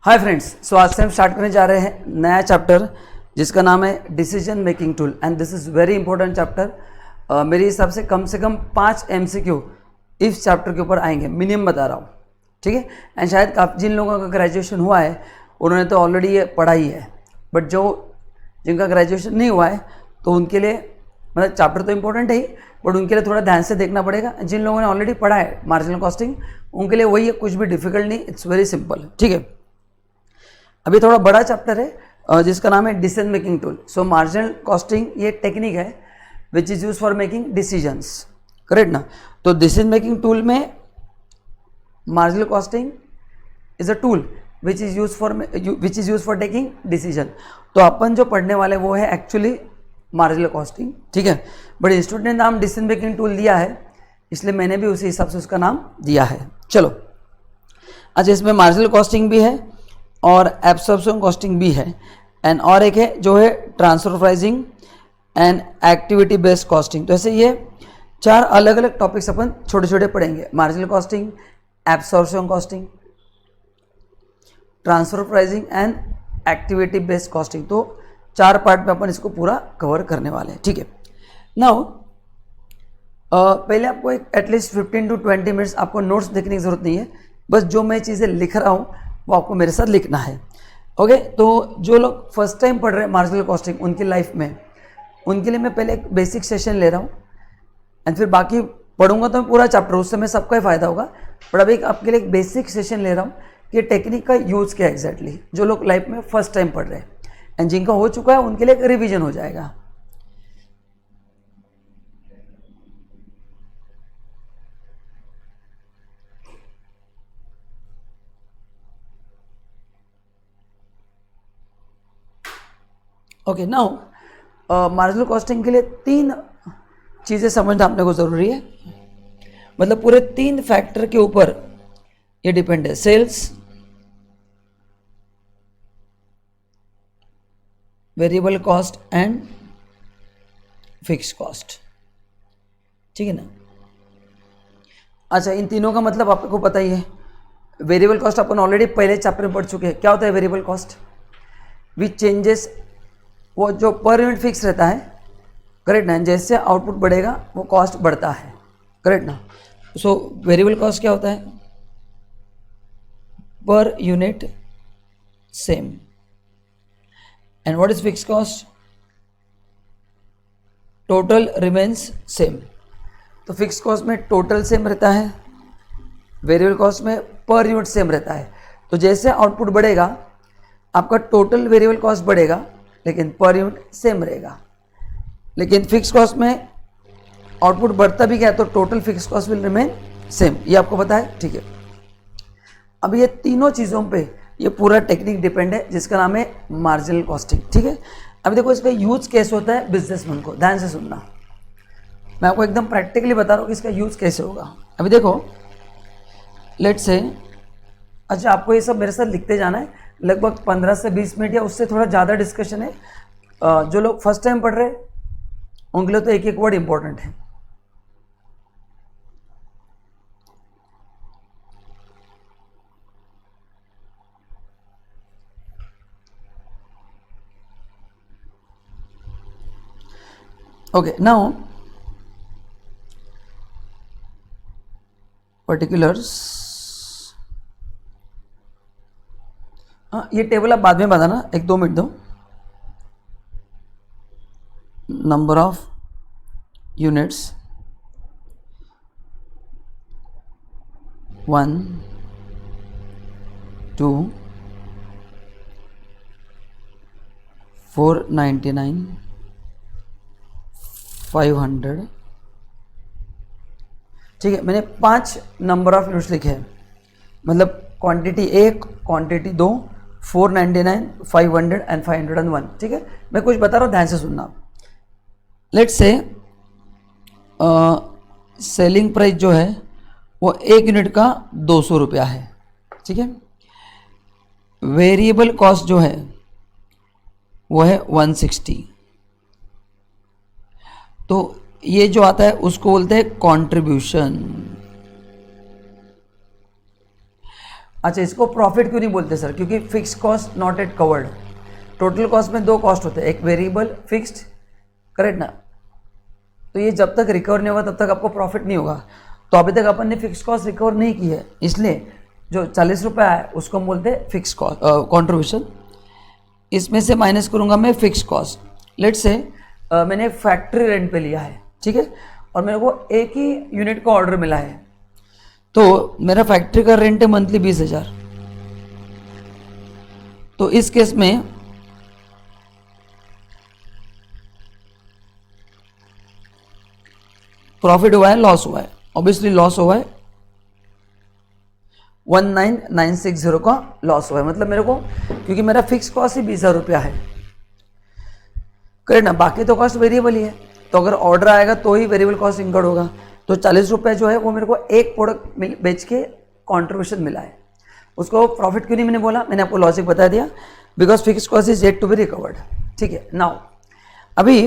Hi friends, सो आज से हम स्टार्ट करने जा रहे हैं नया चैप्टर जिसका नाम है decision making tool and this is very important chapter. मेरे हिसाब से कम 5 MCQ इस चैप्टर के ऊपर आएंगे, मिनिमम बता रहा हूँ, ठीक है। एंड शायद जिन लोगों का ग्रेजुएशन हुआ है उन्होंने तो ऑलरेडी ये पढ़ा ही है, बट जिनका ग्रेजुएशन नहीं हुआ है तो उनके लिए मतलब चैप्टर तो इंपॉर्टेंट है ही, बट उनके लिए थोड़ा ध्यान से देखना पड़ेगा। जिन लोगों ने ऑलरेडी पढ़ा है मार्जिनल कॉस्टिंग उनके लिए वही है, कुछ भी डिफिकल्ट नहीं, इट्स वेरी सिंपल, ठीक है। अभी थोड़ा बड़ा चैप्टर है जिसका नाम है डिसीजन मेकिंग टूल। सो मार्जिनल कॉस्टिंग ये टेक्निक है which is use for making decisions, correct ना। तो डिसीजन मेकिंग टूल में marginal costing is a tool which is use for taking decision. तो अपन जो पढ़ने वाले वो है एक्चुअली मार्जिनल कॉस्टिंग, ठीक है। बट इंस्टीट्यूट ने नाम डिसीजन मेकिंग टूल दिया है, इसलिए मैंने भी उसी हिसाब से उसका नाम दिया है। चलो, अच्छा, इसमें मार्जिनल कॉस्टिंग भी है और एब्सॉर्प्शन कॉस्टिंग भी है, एंड और एक है जो है transfer pricing and activity based costing. तो ऐसे ये 4 अलग अलग टॉपिक्स अपन छोटे छोटे पढ़ेंगे, marginal costing, absorption costing, transfer pricing and activity based costing. तो 4 पार्ट में अपन इसको पूरा कवर करने वाले हैं, ठीक है। नाउ पहले आपको एक एटलीस्ट 15 to 20 मिनट्स आपको नोट्स देखने की जरूरत नहीं है, बस जो मैं चीज़ें लिख रहा हूँ वो आपको मेरे साथ लिखना है, ओके। तो जो लोग फर्स्ट टाइम पढ़ रहे हैं मार्जिनल कॉस्टिंग उनकी लाइफ में, उनके लिए मैं पहले एक बेसिक सेशन ले रहा हूँ एंड फिर बाकी पढ़ूंगा तो मैं पूरा चैप्टर, उससे मैं सबका ही फायदा होगा। बट अभी आपके लिए एक बेसिक सेशन ले रहा हूँ कि टेक्निक का यूज़ क्या एग्जैक्टली, जो लोग लाइफ में फर्स्ट टाइम पढ़ रहे हैं एंड जिनका हो चुका है उनके लिए एक रिविजन हो जाएगा। ओके, नाउ मार्जिनल कॉस्टिंग के लिए 3 चीज़ें समझना अपने को ज़रूरी है, मतलब पूरे 3 फैक्टर के ऊपर ये डिपेंड है, sales, variable cost and fix cost, ठीक है ना। अच्छा, इन तीनों का मतलब आपको पता ही है। वेरिएबल कॉस्ट अपन ऑलरेडी पहले चैप्टर में पढ़ चुके हैं। क्या होता है वेरिएबल कॉस्ट? विच चेंजेस, वो जो पर यूनिट फिक्स रहता है, करेक्ट ना, जैसे आउटपुट बढ़ेगा वो कॉस्ट बढ़ता है, करेक्ट ना। सो वेरिएबल कॉस्ट क्या होता है? पर unit same. And what is fix cost? Total remains same. तो फिक्स कॉस्ट में टोटल सेम रहता है, वेरिएबल कॉस्ट में पर यूनिट सेम रहता है। तो जैसे आउटपुट बढ़ेगा आपका टोटल वेरिएबल कॉस्ट बढ़ेगा लेकिन पर यूनिट सेम रहेगा। लेकिन फिक्स कॉस्ट में आउटपुट बढ़ता भी गया तो total fix cost will remain same, ये आपको पता है, ठीक है। अब ये तीनों चीज़ों पे ये पूरा टेक्निक डिपेंड है जिसका नाम है मार्जिनल कॉस्टिंग, ठीक है। अभी देखो इसका यूज कैसे होता है बिजनेसमैन को, ध्यान से सुनना, मैं आपको एकदम प्रैक्टिकली बता रहा हूँ कि इसका यूज कैसे होगा। अभी देखो, लेट्स से, अच्छा, आपको ये सब मेरे साथ लिखते जाना है, लगभग 15 से 20 मिनट या उससे थोड़ा ज़्यादा डिस्कशन है। जो लोग फर्स्ट टाइम पढ़ रहे हैं उनके लिए तो एक एक वर्ड इंपॉर्टेंट है। ओके, नाउ पर्टिकुलर्स, हाँ, ये टेबल आप बाद में बताना, 1-2 मिनट दो। नंबर ऑफ यूनिट्स 1, 2, 499, 500, ठीक है। मैंने 5 नंबर ऑफ यूनिट्स लिखे हैं, मतलब क्वांटिटी 1, क्वांटिटी 2, 499, 500 एंड 501, ठीक है। मैं कुछ बता रहा हूँ, ध्यान से सुनना। लेट्स से सेलिंग प्राइस जो है वो 1 यूनिट का 200 रुपया है, ठीक है। वेरिएबल कॉस्ट जो है वो है 160। तो ये जो आता है उसको बोलते हैं कंट्रीब्यूशन। अच्छा, इसको प्रॉफिट क्यों नहीं बोलते सर? क्योंकि fix cost not at covered. Total cost में दो कॉस्ट होते हैं, एक वेरिएबल, फिक्स्ड, करेक्ट ना? तो ये जब तक रिकवर नहीं होगा तब तक आपको प्रॉफिट नहीं होगा। तो अभी तक अपन ने फिक्स कॉस्ट रिकवर नहीं की है, इसलिए जो 40 रुपये आए उसको हम बोलते हैं फिक्स कॉस्ट कॉन्ट्रीब्यूशन। इसमें से माइनस करूँगा मैं फिक्स कॉस्ट। लेट से मैंने फैक्ट्री रेंट पे लिया है, ठीक है, और मेरे को एक ही यूनिट का ऑर्डर मिला है, तो मेरा फैक्ट्री का रेंट है मंथली 20,000। तो इस केस में प्रॉफिट हुआ है, लॉस हुआ है? ऑब्वियसली लॉस हुआ है, 19,960 का लॉस हुआ है। मतलब मेरे को, क्योंकि मेरा फिक्स कॉस्ट ही 20,000 रुपया है, करेक्ट ना? बाकी तो कॉस्ट वेरिएबल ही है, तो अगर ऑर्डर आएगा तो ही वेरिएबल कॉस्ट इंक्लूड होगा। तो 40 रुपये जो है वो मेरे को एक प्रोडक्ट बेच के कॉन्ट्रीब्यूशन मिला है, उसको प्रॉफिट क्यों नहीं मैंने बोला? मैंने आपको लॉजिक बता दिया, because fix cost is yet to be recovered, ठीक है। नाउ अभी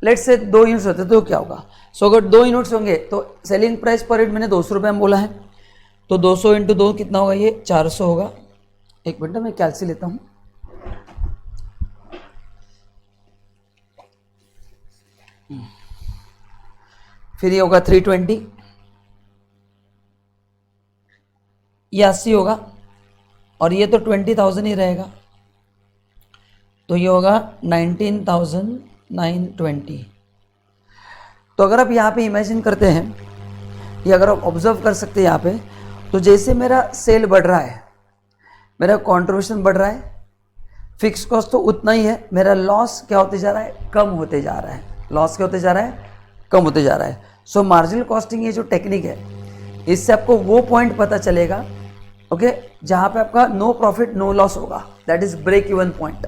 लेट्स से 2 यूनिट्स होते तो क्या होगा? सो अगर 2 यूनिट्स होंगे तो सेलिंग प्राइस पर यूनिट मैंने 200 रुपये में बोला है, तो 200 × 2 कितना होगा? ये 400 होगा। एक मिनट मैं कैलसी लेता हूँ। फिर ये होगा 320, ये 80 होगा, और ये तो 20,000 ही रहेगा, तो ये होगा 19,920। तो अगर आप यहाँ पे इमेजिन करते हैं, या अगर आप ऑब्जर्व कर सकते हैं यहाँ पे, तो जैसे मेरा सेल बढ़ रहा है, मेरा कंट्रीब्यूशन बढ़ रहा है, फिक्स कॉस्ट तो उतना ही है, मेरा लॉस क्या होते जा रहा है? कम होते जा रहा है। लॉस क्या होते जा रहा है? कम होते जा रहा है। सो मार्जिनल कॉस्टिंग ये जो टेक्निक है, इससे आपको वो पॉइंट पता चलेगा, ओके, जहाँ पे आपका नो प्रॉफिट नो लॉस होगा, that is break even point.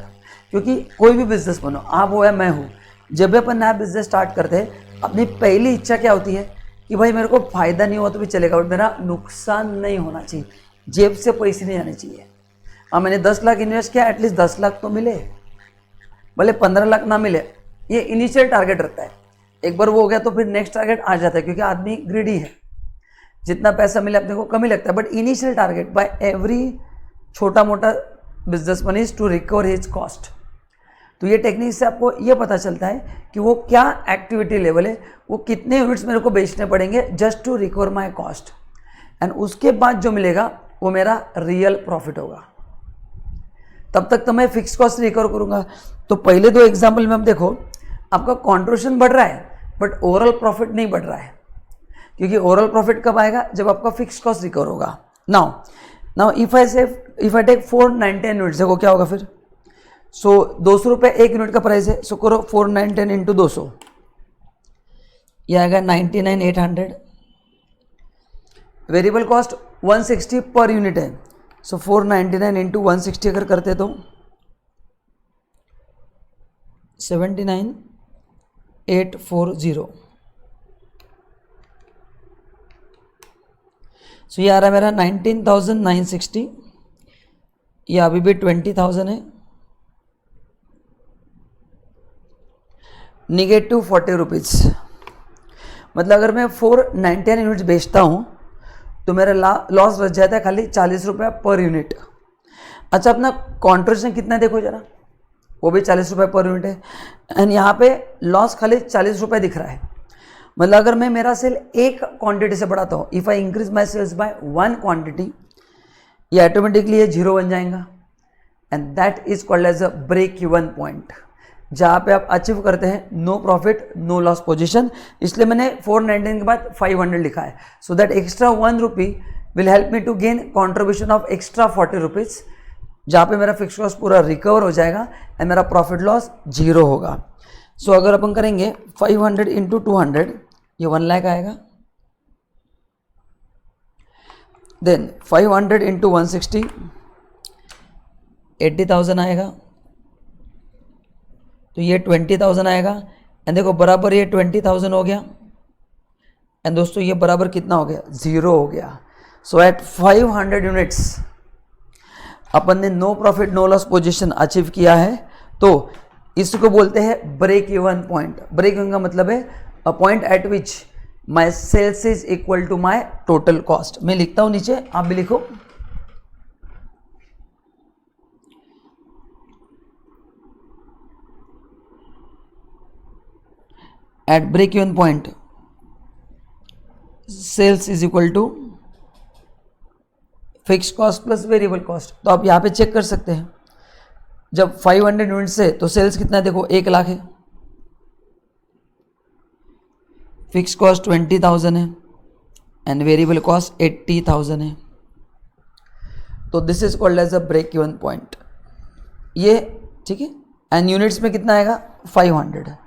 क्योंकि कोई भी बिजनेस बनो, आप हो या मैं हूँ, जब भी अपन नया बिजनेस स्टार्ट करते हैं, अपनी पहली इच्छा क्या होती है कि भाई मेरे को फायदा नहीं हुआ तो भी चलेगा, बट मेरा नुकसान नहीं होना चाहिए, जेब से पैसे नहीं आने चाहिए। हाँ, मैंने 10 लाख इन्वेस्ट किया, एटलीस्ट 10 लाख तो मिले, भले 15 लाख ना मिले, ये इनिशियल टारगेट रहता है। एक बार वो हो गया तो फिर नेक्स्ट टारगेट आ जाता है, क्योंकि आदमी ग्रीडी है, जितना पैसा मिले अपने को कम ही लगता है। But initial target by every छोटा मोटा businessman is to recover his cost. तो ये टेक्निक से आपको ये पता चलता है कि वो क्या एक्टिविटी लेवल है, वो कितने यूनिट्स मेरे को बेचने पड़ेंगे just to recover my cost, and उसके बाद जो मिलेगा वो मेरा रियल प्रॉफिट होगा। तब तक तो मैं फिक्स कॉस्ट रिकवर करूँगा। तो पहले 2 एग्जाम्पल में आप देखो, आपका कॉन्ट्रीब्यूशन बढ़ रहा है बट ओवरऑल प्रॉफिट नहीं बढ़ रहा है, क्योंकि ओवरऑल प्रॉफिट कब आएगा? जब आपका फिक्स कॉस्ट रिकवर होगा। Now if I take 499 units, देखो क्या होगा फिर। सो 200 रुपये एक यूनिट का प्राइस है, सो करो 499 × 200, ये आएगा 99,800। वेरिएबल कॉस्ट 160 पर यूनिट है, सो 499 × 160 अगर करते तो 79,840। सो ये आ रहा है मेरा 19,960, ये अभी भी 20,000 है, निगेटिव 40 रुपीज़। मतलब अगर मैं 499 यूनिट्स बेचता हूँ तो मेरा लॉस बच जाता है खाली 40 रुपये पर यूनिट। अच्छा, अपना कॉन्ट्रीब्यूशन कितना देखो जरा, वो भी 40 रुपये पर यूनिट है, एंड यहाँ पे लॉस खाली 40 रुपये दिख रहा है। मतलब अगर मैं मेरा सेल एक क्वांटिटी से बढ़ाता हूँ, if I increase my sales by 1 quantity, ये ऑटोमेटिकली ये 0 बन जाएगा, and that is called as a break even point, जहाँ पे आप अचीव करते हैं no profit no loss position. इसलिए मैंने 499 के बाद 500 लिखा है, so that extra 1 rupee will help me to gain contribution of extra 40 rupees, जहाँ पे मेरा फिक्स कॉस्ट पूरा रिकवर हो जाएगा एंड मेरा प्रॉफिट लॉस 0 होगा। सो अगर अपन करेंगे 500 × 200, ये 1 लाख आएगा, देन 500 × 160 80,000 आएगा, तो ये 20,000 आएगा, एंड देखो बराबर ये 20,000 हो गया, एंड दोस्तों ये बराबर कितना हो गया? 0 हो गया। सो एट 500 यूनिट्स अपन ने no profit no loss position achieve किया है, तो इसको बोलते हैं break even point. Break even का मतलब है a point at which my sales is equal to my total cost. मैं लिखता हूँ नीचे, आप भी लिखो। At break even point sales is equal to fix cost plus variable cost. तो आप यहाँ पे चेक कर सकते हैं, जब 500 यूनिट्स है तो सेल्स कितना है, देखो 1 लाख है, फिक्स कॉस्ट 20,000 है एंड वेरिएबल कॉस्ट 80,000 है। तो this is called as a break even point, ये ठीक है। एंड यूनिट्स में कितना आएगा, 500 है।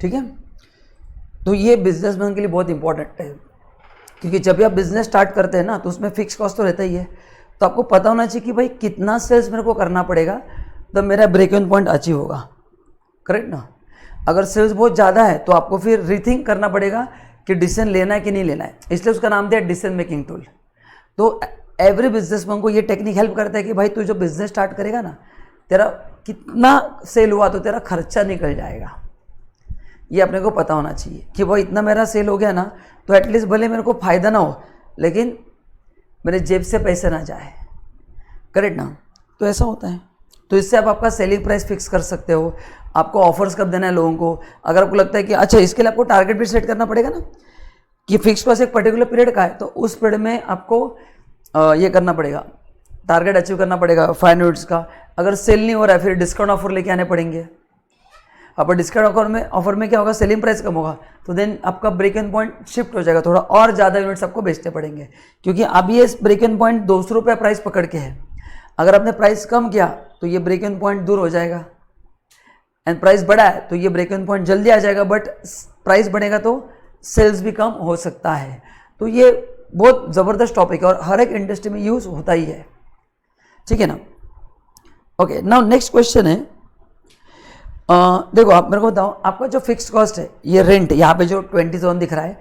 ठीक है, तो ये बिजनेसमैन के लिए बहुत इंपॉर्टेंट है, क्योंकि जब भी आप बिजनेस स्टार्ट करते हैं ना तो उसमें फिक्स कॉस्ट तो रहता ही है। तो आपको पता होना चाहिए कि भाई कितना सेल्स मेरे को करना पड़ेगा तो मेरा ब्रेक इवन पॉइंट अचीव होगा, करेक्ट ना। अगर सेल्स बहुत ज़्यादा है तो आपको फिर रीथिंक करना पड़ेगा कि डिसीजन लेना है कि नहीं लेना है, इसलिए उसका नाम दिया डिसीजन मेकिंग टूल। तो एवरी बिजनेसमैन को ये टेक्निक हेल्प करता है कि भाई तू जो बिजनेस स्टार्ट करेगा ना, तेरा कितना सेल हुआ तो तेरा खर्चा निकल जाएगा, ये अपने को पता होना चाहिए कि भाई इतना मेरा सेल हो गया ना तो एटलीस्ट भले मेरे को फ़ायदा ना हो लेकिन मेरे जेब से पैसे ना जाए, करेक्ट ना। तो ऐसा होता है। तो इससे आप आपका सेलिंग प्राइस फिक्स कर सकते हो, आपको ऑफर्स कब देना है लोगों को। अगर आपको लगता है कि अच्छा इसके लिए आपको टारगेट भी सेट करना पड़ेगा ना कि फिक्स कॉस्ट एक पर्टिकुलर पीरियड का है, तो उस पीरियड में आपको ये करना पड़ेगा, टारगेट अचीव करना पड़ेगा 5 यूनिट्स का। अगर सेल नहीं हो रहा है फिर डिस्काउंट ऑफर लेके आने पड़ेंगे। अब डिस्काउंट ऑफर में क्या होगा, सेलिंग प्राइस कम होगा, तो देन आपका ब्रेक इवन पॉइंट शिफ्ट हो जाएगा, थोड़ा और ज़्यादा यूनिट्स आपको बेचने पड़ेंगे, क्योंकि अब ये ब्रेक इवन पॉइंट 200 रुपये प्राइस पकड़ के है। अगर आपने प्राइस कम किया तो ये ब्रेक इवन पॉइंट दूर हो जाएगा, एंड प्राइस बढ़ा है तो ये ब्रेक इवन पॉइंट जल्दी आ जाएगा, बट प्राइस बढ़ेगा तो सेल्स भी कम हो सकता है। तो ये बहुत ज़बरदस्त टॉपिक है और हर एक इंडस्ट्री में यूज़ होता ही है, ठीक है ना। ओके, नाउ नेक्स्ट क्वेश्चन है, देखो आप मेरे को बताओ, आपका जो फिक्स्ड कॉस्ट है ये रेंट, यहाँ पे जो 20,000 दिख रहा है,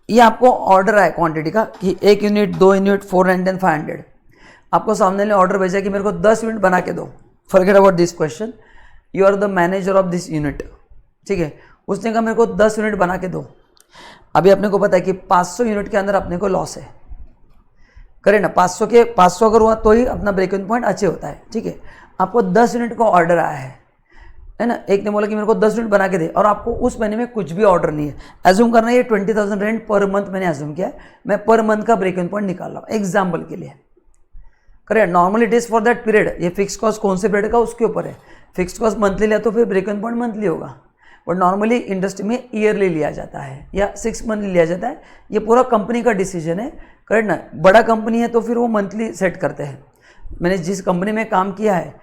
ये आपको ऑर्डर आया क्वांटिटी का कि 1 यूनिट 2 यूनिट 400 500, आपको सामने ने ऑर्डर भेजा कि मेरे को 10 यूनिट बना के दो। Forget about this question, you are the manager of this unit, ठीक है। उसने कहा मेरे को 10 यूनिट बना के दो। अभी अपने को पता है कि 500 यूनिट के अंदर अपने को लॉस है, करें ना। 500 अगर हुआ तो ही अपना ब्रेक इवन पॉइंट अच्छे होता है, ठीक है। आपको 10 यूनिट का ऑर्डर आया है ना। एक ने बोला कि मेरे को 10 यूनिट बना के दे और आपको उस महीने में कुछ भी ऑर्डर नहीं है। एज्यूम करना है ये 20,000 रेंट पर मंथ मैंने एज्यूम किया है, मैं पर मंथ का ब्रेक इवन पॉइंट निकाल रहा हूँ एग्जाम्पल के लिए, correct. Normally it is for that period, ये फिक्स कॉस्ट कौन से पीरियड का उसके ऊपर है। फिक्स कॉस्ट मंथली लिया तो फिर ब्रेक इवन पॉइंट मंथली होगा, बट नॉर्मली इंडस्ट्री में ईयरली लिया जाता है या 6 मंथली लिया जाता है। ये पूरा कंपनी का डिसीजन है, करेक्ट ना। बड़ा कंपनी है तो फिर वो मंथली सेट करते हैं। मैंने जिस कंपनी में काम किया है,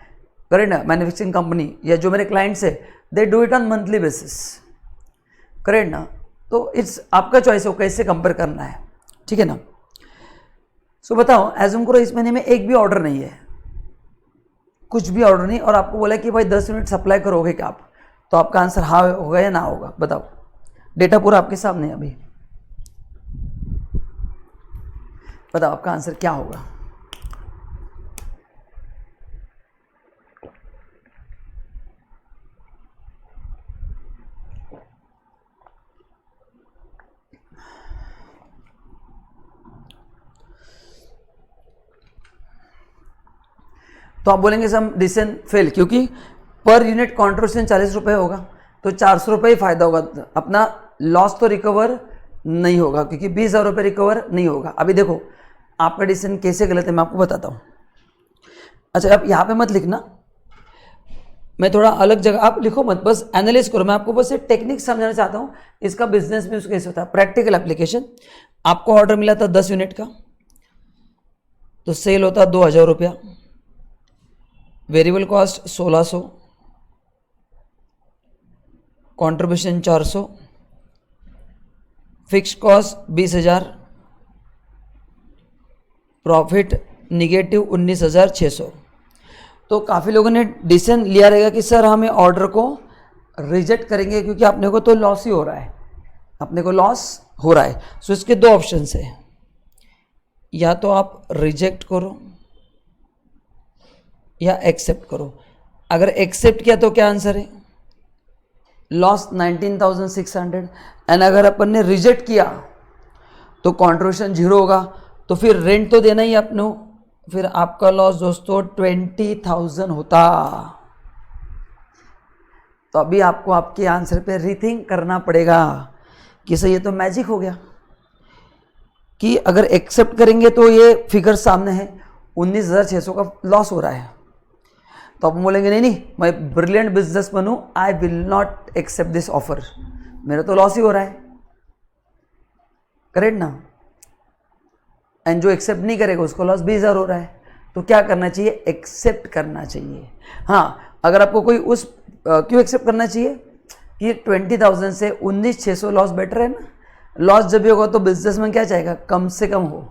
करेक्ट ना, मैन्युफैक्चरिंग कंपनी या जो मेरे क्लाइंट्स है, they do it on monthly basis, correct ना। तो इट्स आपका चॉइस हो कैसे कंपेयर करना है, ठीक है ना। सो बताओ, एज्यूम करो इस महीने में एक भी ऑर्डर नहीं है, कुछ भी ऑर्डर नहीं, और आपको बोला कि भाई 10 यूनिट सप्लाई करोगे क्या आप, तो आपका आंसर हाँ होगा या ना होगा, बताओ। डेटा पूरा आपके सामने है अभी, बताओ आपका आंसर क्या होगा। तो आप बोलेंगे सम डिसीजन फेल, क्योंकि पर यूनिट कॉन्ट्रीब्यूशन 40 रुपये होगा तो 400 रुपये ही फायदा होगा, अपना लॉस तो रिकवर नहीं होगा, क्योंकि 20,000 रुपये रिकवर नहीं होगा। अभी देखो आपका डिसीजन कैसे गलत है मैं आपको बताता हूँ। अच्छा, आप यहाँ पे मत लिखना, मैं थोड़ा अलग जगह, आप लिखो मत, बस एनालाइज करो। मैं आपको बस एक टेक्निक समझाना चाहता हूँ, इसका बिजनेस में उसका कैसे होता है, प्रैक्टिकल एप्लीकेशन। आपको ऑर्डर मिला था 10 यूनिट का, तो सेल होता 2,000 रुपया, variable cost 1,600, contribution 400, fix cost 20,000, profit negative 19,600। तो काफ़ी लोगों ने डिसीजन लिया रहेगा कि सर हमें ऑर्डर को रिजेक्ट करेंगे क्योंकि अपने को तो लॉस ही हो रहा है, अपने को लॉस हो रहा है। सो इसके दो ऑप्शन है, या तो आप रिजेक्ट करो या एक्सेप्ट करो। अगर एक्सेप्ट किया तो क्या आंसर है, लॉस 19,600। एंड अगर अपन ने रिजेक्ट किया तो कंट्रीब्यूशन 0 होगा, तो फिर रेंट तो देना ही अपने, फिर आपका लॉस दोस्तों 20,000 होता। तो अभी आपको आपके आंसर पे रीथिंक करना पड़ेगा कि सही ये तो मैजिक हो गया कि अगर एक्सेप्ट करेंगे तो ये फिगर सामने है 19,600 का लॉस हो रहा है। तो आप बोलेंगे नहीं नहीं मैं ब्रिलियंट बिजनेस बनूं, I will not accept this offer, मेरा तो लॉस ही हो रहा है, करेक्ट ना। एंड जो एक्सेप्ट नहीं करेगा उसको लॉस 20,000 हो रहा है। तो क्या करना चाहिए, एक्सेप्ट करना चाहिए। हाँ, अगर आपको कोई उस क्यों एक्सेप्ट करना चाहिए कि 20,000 से 19,600 लॉस बेटर है ना। लॉस जब भी होगा तो बिजनेस में क्या चाहेगा, कम से कम हो।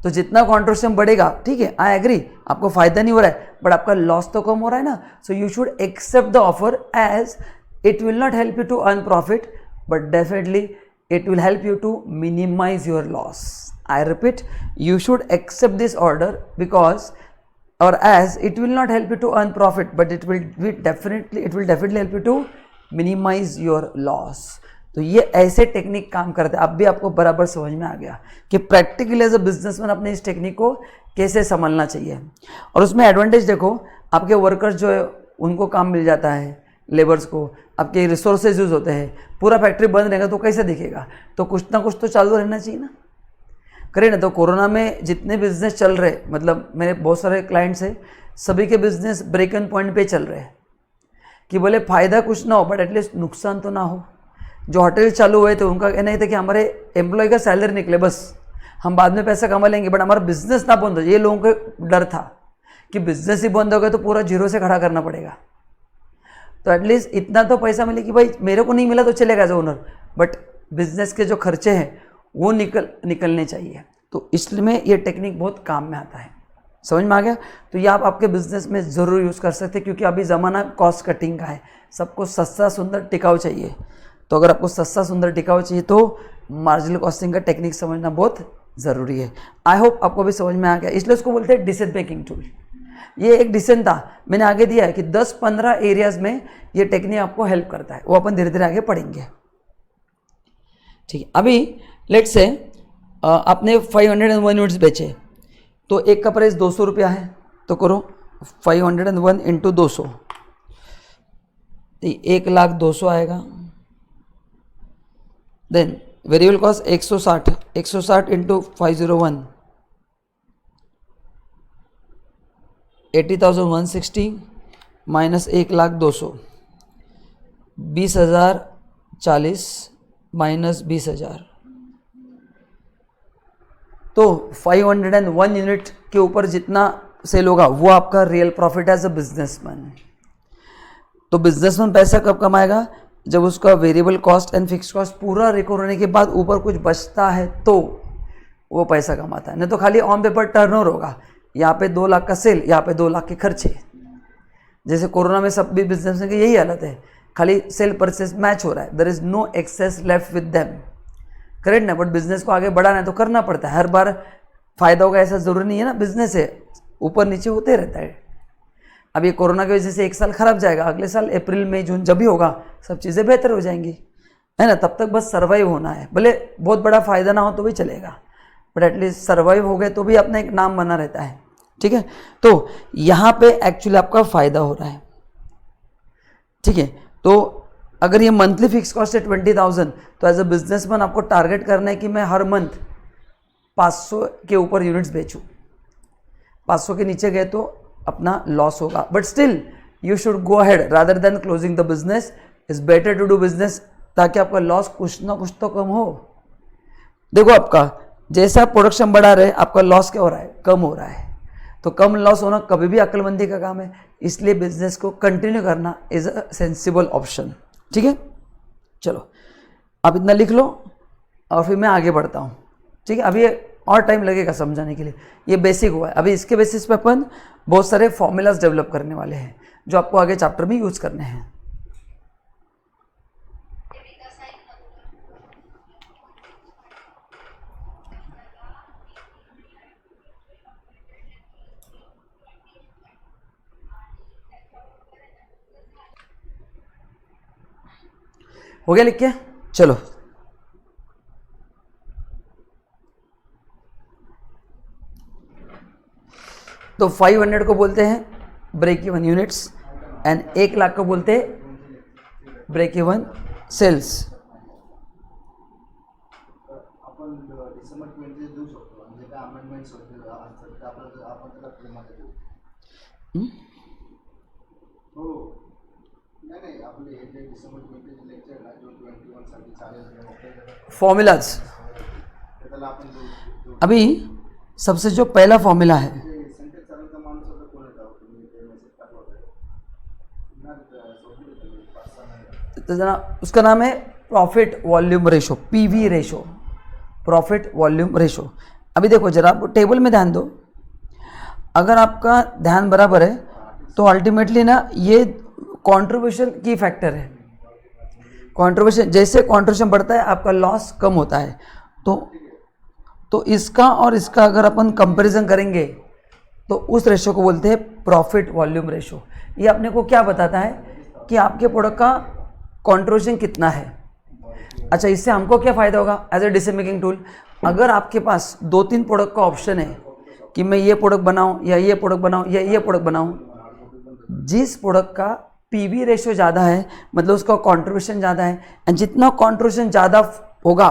तो जितना कंट्रीब्यूशन बढ़ेगा, ठीक है, आई एग्री, आपको फायदा नहीं हो रहा है बट आपका लॉस तो कम हो रहा है ना। So you should accept the offer as it will not help you to earn profit but definitely it will help you to minimize your loss. I repeat, you should accept this order because or as it will not help you to earn profit but it will definitely help you to minimize your loss. तो ये ऐसे technique काम करते हैं। अब भी आपको बराबर समझ में आ गया कि प्रैक्टिकली एज अ बिजनेसमैन अपने इस टेक्निक को कैसे संभालना चाहिए। और उसमें एडवांटेज देखो, आपके वर्कर्स जो है उनको काम मिल जाता है, लेबर्स को आपके रिसोर्सेज यूज होते हैं। पूरा फैक्ट्री बंद रहेगा तो कैसे दिखेगा, तो कुछ ना कुछ तो चालू रहना चाहिए ना, करें ना। तो कोरोना में जितने बिजनेस चल रहे, मतलब मेरे बहुत सारे क्लाइंट्स हैं, सभी के बिजनेस ब्रेक इन पॉइंट पे चल रहे हैं कि बोले फायदा कुछ ना हो बट एटलीस्ट नुकसान तो ना हो। जो होटल चालू हुए थे उनका कहना ही था कि हमारे एम्प्लॉय का सैलरी निकले, बस हम बाद में पैसा कमा लेंगे बट हमारा बिजनेस ना बंद हो। ये लोगों को डर था कि बिजनेस ही बंद हो गया तो पूरा जीरो से खड़ा करना पड़ेगा। तो एटलीस्ट इतना तो पैसा मिले कि भाई मेरे को नहीं मिला तो चलेगा एज ओनर, बट बिजनेस के जो खर्चे हैं वो निकलने चाहिए। तो इसलिए ये टेक्निक बहुत काम में आता है। समझ में आ गया। तो ये आप आपके बिजनेस में ज़रूर यूज़ कर सकते हैं क्योंकि अभी ज़माना कॉस्ट कटिंग का है, सबको सस्ता सुंदर टिकाऊ चाहिए। तो अगर आपको सस्ता सुंदर टिकाऊ चाहिए तो मार्जिनल कॉस्टिंग का टेक्निक समझना बहुत ज़रूरी है। आई होप आपको भी समझ में आ गया। इसलिए उसको बोलते हैं डिसीजन मेकिंग टूल। ये एक डिसीजन था, मैंने आगे दिया है कि 10-15 एरियाज में ये टेक्निक आपको हेल्प करता है, वो अपन धीरे धीरे आगे पढ़ेंगे। ठीक है, अभी लेट्स से आपने 501 यूनिट्स बेचे तो एक का प्राइस 200 रुपया है, तो करो 501 इंटू 200, 1,02,000 आएगा। Then variable cost 160 into 501, 80,160 minus 1,02,000, 20,040 minus 20,000। तो 501 यूनिट के ऊपर जितना सेल होगा वो आपका real profit as a businessman. तो बिजनेसमैन पैसा कब कमाएगा, जब उसका variable cost and fix cost पूरा रिकवर होने के बाद ऊपर कुछ बचता है तो वो पैसा कमाता है। नहीं तो खाली ऑन पेपर टर्नओवर होगा, यहाँ पे 2 लाख का सेल, यहाँ पे 2 लाख के खर्चे। जैसे कोरोना में सब भी बिजनेस की यही हालत है, खाली सेल परचेस मैच हो रहा है, there is no excess left with them, correct ना। बट बिजनेस को आगे बढ़ाना है तो करना पड़ता है, हर बार फायदा होगा ऐसा जरूरी नहीं है ना, बिजनेस है ऊपर नीचे होते रहता है। अब ये कोरोना की वजह से 1 साल खराब जाएगा, अगले साल अप्रैल मई जून जब भी होगा सब चीज़ें बेहतर हो जाएंगी, है ना। तब तक बस सर्वाइव होना है, भले बहुत बड़ा फायदा ना हो तो भी चलेगा बट एटलीस्ट सर्वाइव हो गए तो भी अपना एक नाम बना रहता है। ठीक है, तो यहाँ पे एक्चुअली आपका फायदा हो रहा है। ठीक है, तो अगर ये मंथली फिक्स कॉस्ट है 20,000 तो एज अ बिजनेसमैन आपको टारगेट करना है कि मैं हर मंथ 500 के ऊपर यूनिट्स बेचूं। 500 के नीचे गए तो अपना लॉस होगा, but still you should go ahead rather than closing the business. Is better to do business ताकि आपका लॉस कुछ ना कुछ तो कम हो। देखो आपका जैसा प्रोडक्शन बढ़ा रहे आपका लॉस क्या हो रहा है, कम हो रहा है। तो कम लॉस होना कभी भी अक्लमंदी का काम है, इसलिए बिजनेस को कंटिन्यू करना इज अ सेंसिबल ऑप्शन। ठीक है, चलो आप इतना लिख लो और फिर मैं आगे बढ़ता हूँ। ठीक है, अभी ये और टाइम लगेगा समझाने के लिए, ये बेसिक हुआ है। अभी इसके बेसिस पे अपन बहुत सारे फॉर्मूलाज डेवलप करने वाले हैं जो आपको आगे चैप्टर में यूज करने हैं। हो गया लिख के? चलो, तो 500 को बोलते हैं break even units and 1 lakh को बोलते हैं ब्रेक इवन सेल्स. आपण डिसेंबर 20 देऊ शकतो म्हणजे काय अमेंडमेंट्स होतील असतात तर आपण त्याला फ्रीमध्ये देऊ. हो नाही आपले हे डिसेंबर 20 लेक्चर ना जो 21 साठी चालेल फॉर्मूलाज. त्याला आपण देऊ. अभी सबसे जो पहला फॉर्मूला है, सेंटेंस चालवता माणूस होता कोण होता तुम्ही ते मेसेज पाठवताय ना सोडून तो जना उसका नाम है profit volume ratio, PV ratio, profit volume ratio. अभी देखो जरा आप टेबल में ध्यान दो, अगर आपका ध्यान बराबर है तो अल्टीमेटली ना ये कंट्रीब्यूशन की फैक्टर है. कंट्रीब्यूशन, जैसे कंट्रीब्यूशन बढ़ता है आपका लॉस कम होता है. तो इसका और इसका अगर अपन कंपैरिजन करेंगे तो उस रेशो को बोलते हैं प्रॉफिट वॉल्यूम रेशो. ये अपने को क्या बताता है कि आपके प्रोडक्ट का कंट्रीब्यूशन कितना है. अच्छा, इससे हमको क्या फ़ायदा होगा as a decision making tool. अगर आपके पास 2-3 प्रोडक्ट का ऑप्शन है कि मैं ये प्रोडक्ट बनाऊं या ये प्रोडक्ट बनाऊं या ये प्रोडक्ट बनाऊं, जिस प्रोडक्ट का पीवी रेशो ज़्यादा है मतलब उसका कंट्रीब्यूशन ज़्यादा है, एंड जितना कंट्रीब्यूशन ज़्यादा होगा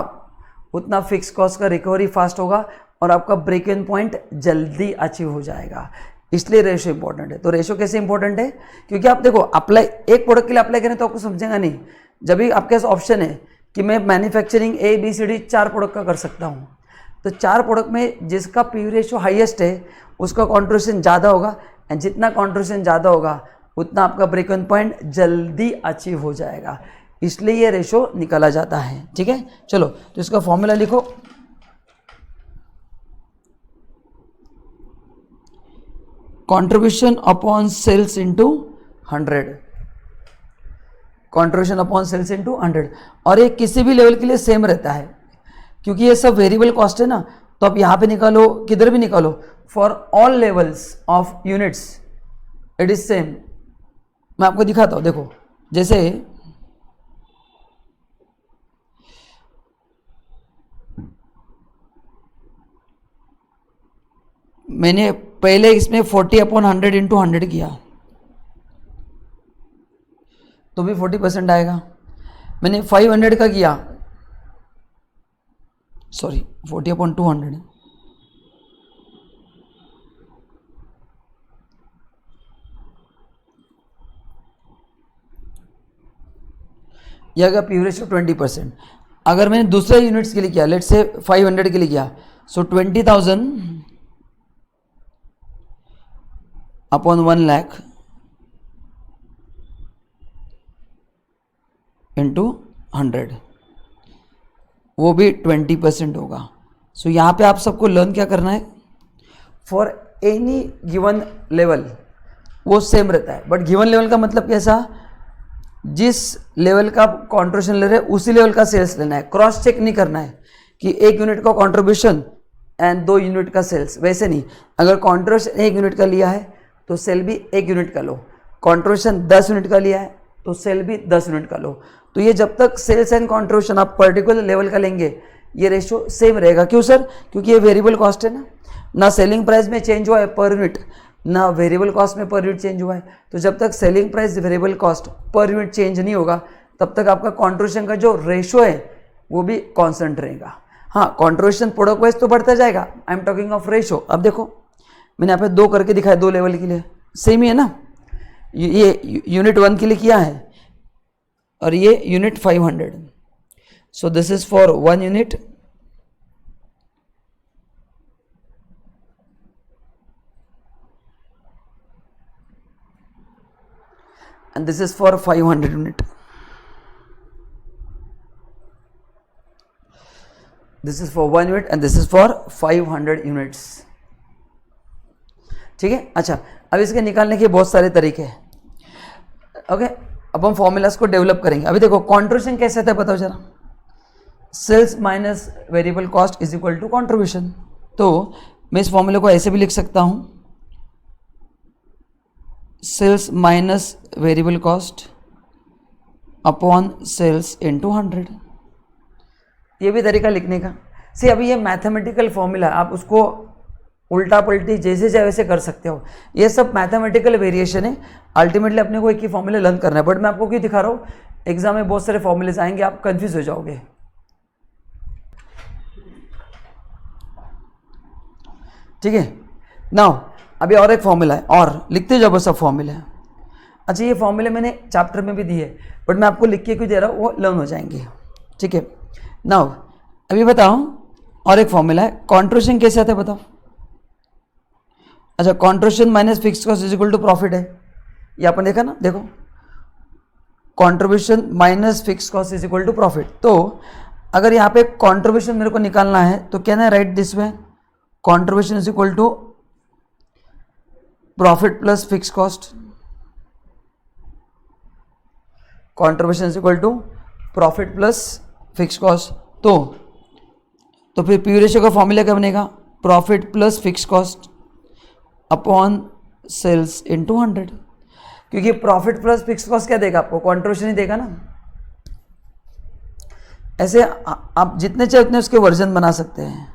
उतना फिक्स कॉस्ट का रिकवरी फास्ट होगा और आपका ब्रेक इवन पॉइंट जल्दी अचीव हो जाएगा. इसलिए रेशो इंपॉर्टेंट है. तो रेशो कैसे इंपॉर्टेंट है? क्योंकि आप देखो अप्लाई एक प्रोडक्ट के लिए अप्लाई करें तो आपको समझेगा नहीं. जब भी आपके पास ऑप्शन है कि मैं मैन्युफैक्चरिंग ABCD 4 प्रोडक्ट का कर सकता हूँ, तो 4 प्रोडक्ट में जिसका पीवी रेशो हाईएस्ट है उसका कंट्रीब्यूशन ज़्यादा होगा, एंड जितना कंट्रीब्यूशन ज़्यादा होगा उतना आपका ब्रेक इवन पॉइंट जल्दी अचीव हो जाएगा. इसलिए ये रेशो निकाला जाता है. ठीक है, चलो तो इसका फॉर्मूला लिखो. Contribution upon sales into 100, contribution upon sales into 100. और ये किसी भी लेवल के लिए सेम रहता है क्योंकि ये सब वेरिएबल कॉस्ट है ना. तो आप यहाँ पे निकालो, किधर भी निकालो, for all levels of units it is same. मैं आपको दिखाता हूँ. देखो जैसे मैंने पहले इसमें 40/100 इंटू 100 किया तो भी 40% आएगा. मैंने 500 का किया, सॉरी 40/200, यह अगर पीवी रेशो 20%. अगर मैंने दूसरे यूनिट्स के लिए किया, लेट्स से 500 के लिए किया, सो 20,000 अपॉन 1 लाख इंटू 100, वो भी 20% होगा. सो यहाँ पे आप सबको लर्न क्या करना है, फॉर एनी गिवन लेवल वो सेम रहता है. बट गिवन लेवल का मतलब कैसा, जिस लेवल का आप कंट्रीब्यूशन ले रहे हैं उसी लेवल का सेल्स लेना है. क्रॉस चेक नहीं करना है कि 1 यूनिट का कंट्रीब्यूशन एंड 2 यूनिट का सेल्स. वैसे नहीं, अगर कंट्रीब्यूशन 1 यूनिट का लिया है तो सेल भी 1 यूनिट का लो, कंट्रीब्यूशन 10 यूनिट का लिया है तो सेल भी 10 यूनिट का लो. तो ये जब तक सेल्स एंड कंट्रीब्यूशन आप पर्टिकुलर लेवल का लेंगे ये रेशो सेम रहेगा. क्यों सर? क्योंकि ये वेरिएबल कॉस्ट है ना सेलिंग प्राइस में चेंज हुआ है पर यूनिट, ना वेरिएबल कॉस्ट में पर यूनिट चेंज हुआ है. तो जब तक selling price variable cost per unit change नहीं होगा तब तक आपका कंट्रीब्यूशन का जो रेशो है वो भी कांस्टेंट रहेगा. हाँ, कंट्रीब्यूशन प्रोडक्ट वाइज तो बढ़ता जाएगा. I am talking of ratio. अब देखो मैंने यहाँ पे 2 करके दिखाया, 2 लेवल के लिए सेम ही है ना. ये यूनिट 1 के लिए किया है और ये unit 500. So this is for 1 unit, and this is for 500 unit. This is for 1 unit and this is for 500 units. ठीक है. अच्छा, अब इसके निकालने के बहुत सारे तरीके हैं. ओके, अब हम फॉर्मूलाज को डेवलप करेंगे. अभी देखो कंट्रीब्यूशन कैसे आता है बताओ जरा. Sales minus variable cost is equal to contribution. तो मैं इस फॉर्मूले को ऐसे भी लिख सकता हूं, sales minus variable cost upon sales into 100। ये भी तरीका लिखने का। सी अभी ये मैथमेटिकल फॉर्मूला, आप उसको उल्टा पलटी जैसे चाहे वैसे कर सकते हो। ये सब मैथमेटिकल वेरिएशन है। अल्टीमेटली अपने को एक ही फॉर्मूला लर्न करना है। बट मैं आपको क्यों दिखा रहा हूँ, एग्जाम में बहुत सारे फॉर्मूलेज आएंगे, आप कंफ्यूज हो जाओगे। ठीक है, नाउ अभी और एक फॉर्मूला है, और लिखते जाओ सब फॉर्मूला है। अच्छा, ये फॉर्मूले मैंने चैप्टर में भी दिए, बट मैं आपको लिख के क्यों दे रहा हूँ, वो लर्न हो जाएंगे। ठीक है, नाउ अभी बताओ और एक फॉर्मूला है, कंट्रीब्यूशन कैसे आता है बताओ। अच्छा, contribution minus fixed cost is equal to profit है, ये अपन देखा ना। देखो, contribution minus fixed cost is equal to profit. तो अगर यहाँ पे कंट्रीब्यूशन मेरे को निकालना है तो क्या ना, right this way, contribution is equal to profit plus fix cost. Contribution is equal to profit plus fix cost. तो फिर पी रेशियो का फॉर्मूला क्या बनेगा, profit plus fix cost upon sales into 100। क्योंकि प्रॉफिट प्लस फिक्स कॉस्ट क्या देगा आपको, contribution ही देगा ना। ऐसे आप जितने चाहे उतने उसके वर्जन बना सकते हैं।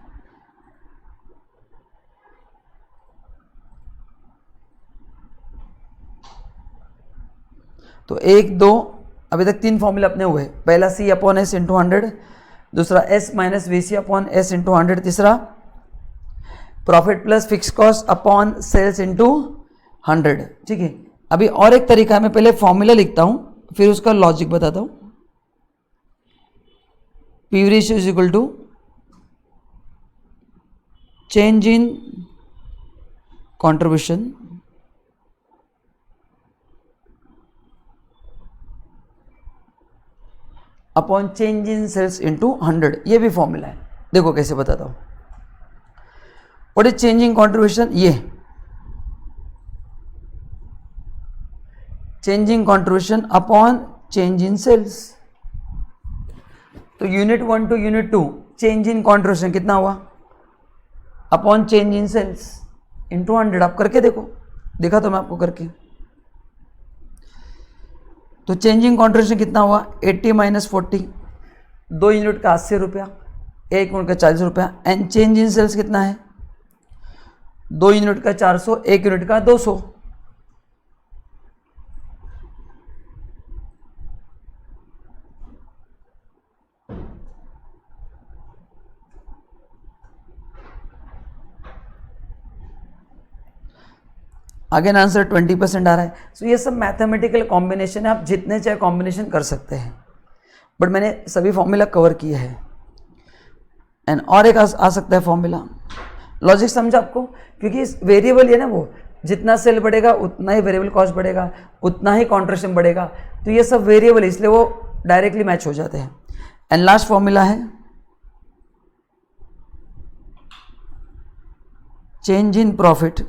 तो 1 2 अभी तक 3 फॉर्मूले अपने हुए। पहला सी अपॉन एस इंटू 100, दूसरा S minus V C upon S into 100, तीसरा profit plus fix cost upon sales into 100। ठीक है, अभी और एक तरीका है, मैं पहले फॉर्मूला लिखता हूँ फिर उसका लॉजिक बताता हूँ। P ratio is equal to change in contribution upon change in sales into 100। ये भी फॉर्मूला है, देखो कैसे बताता हूँ। What is change in contribution, ये change in contribution upon change in sales. तो unit 1 to unit 2 change in contribution कितना हुआ, upon change in sales into 100। आप करके देखो, देखा तो मैं आपको करके। तो चेंजिंग कंट्रीब्यूशन कितना हुआ, 80 माइनस 40, 2 यूनिट का 80 रुपया, 1 यूनिट का 40 रुपया। एंड चेंज इन सेल्स कितना है, 2 यूनिट का 400, 1 यूनिट का 200। अगेन आंसर 20% आ रहा है। सो ये सब मैथमेटिकल कॉम्बिनेशन है, आप जितने चाहे कॉम्बिनेशन कर सकते हैं, बट मैंने सभी फॉर्मूला कवर किए हैं। एंड और एक आ सकता है फॉर्मूला, लॉजिक समझा आपको, क्योंकि वेरिएबल है ना, वो जितना सेल बढ़ेगा उतना ही वेरिएबल कॉस्ट बढ़ेगा, उतना ही कंट्रीब्यूशन बढ़ेगा। तो ये सब वेरिएबल है, इसलिए वो डायरेक्टली मैच हो जाते हैं। एंड लास्ट फॉर्मूला है change in profit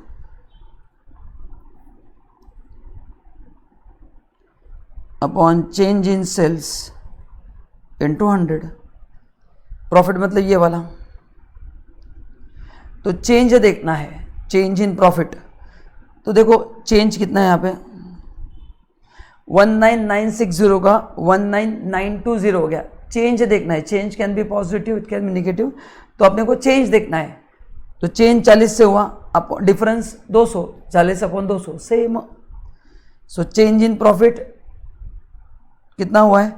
upon change in sales into 100। Profit मतलब ये वाला, तो चेंज देखना है, चेंज इन प्रॉफिट। तो देखो चेंज कितना है यहाँ पे, 19960 का 19920 हो गया। चेंज देखना है, change can be positive, it can be negative, तो अपने को चेंज देखना है। तो चेंज 40 से हुआ, difference 200, 40 upon 200 same. So change in profit कितना हुआ है,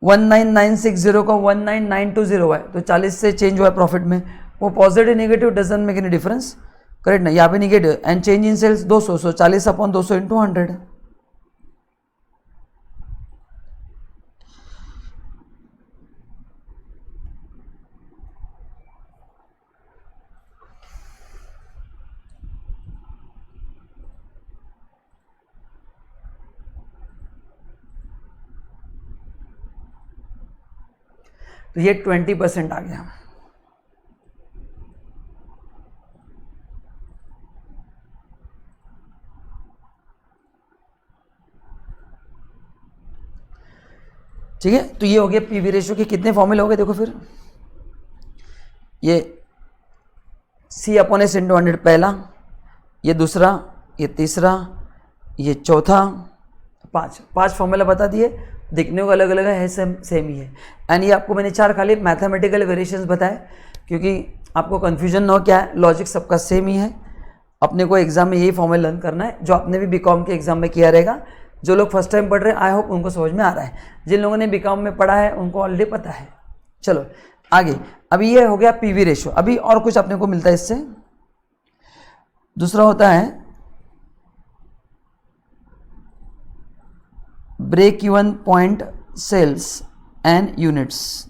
19960 का 19920 हुआ है, तो 40 से चेंज हुआ है प्रॉफिट में। वो positive negative doesn't make any difference, correct ना, यहाँ पे negative. And change in sales 200, so 40 upon 200 into 100। तो ये 20% आ गया। ठीक है, तो ये हो गया पीवी रेशियो के कितने फॉर्मूले हो गए, देखो फिर ये सी अपॉन एस इंटू 100 पहला, ये दूसरा, ये तीसरा, ये चौथा, 5 फॉर्मूला बता दिए। दिखने को अलग अलग है सेम सेम ही है। एंड ये आपको मैंने 4 खाली मैथमेटिकल वेरिएशंस बताए, क्योंकि आपको कन्फ्यूजन ना हो, क्या है लॉजिक सबका सेम ही है। अपने को एग्जाम में यही फॉर्मूला लर्न करना है जो आपने भी बीकॉम के एग्जाम में किया रहेगा। जो लोग फर्स्ट टाइम पढ़ रहे हैं आई होप उनको समझ में आ रहा है, जिन लोगों ने बीकॉम में पढ़ा है उनको ऑलरेडी पता है। चलो आगे, अभी ये हो गया पीवी रेशियो। अभी और कुछ अपने को मिलता है इससे, दूसरा होता है break even point sales and units.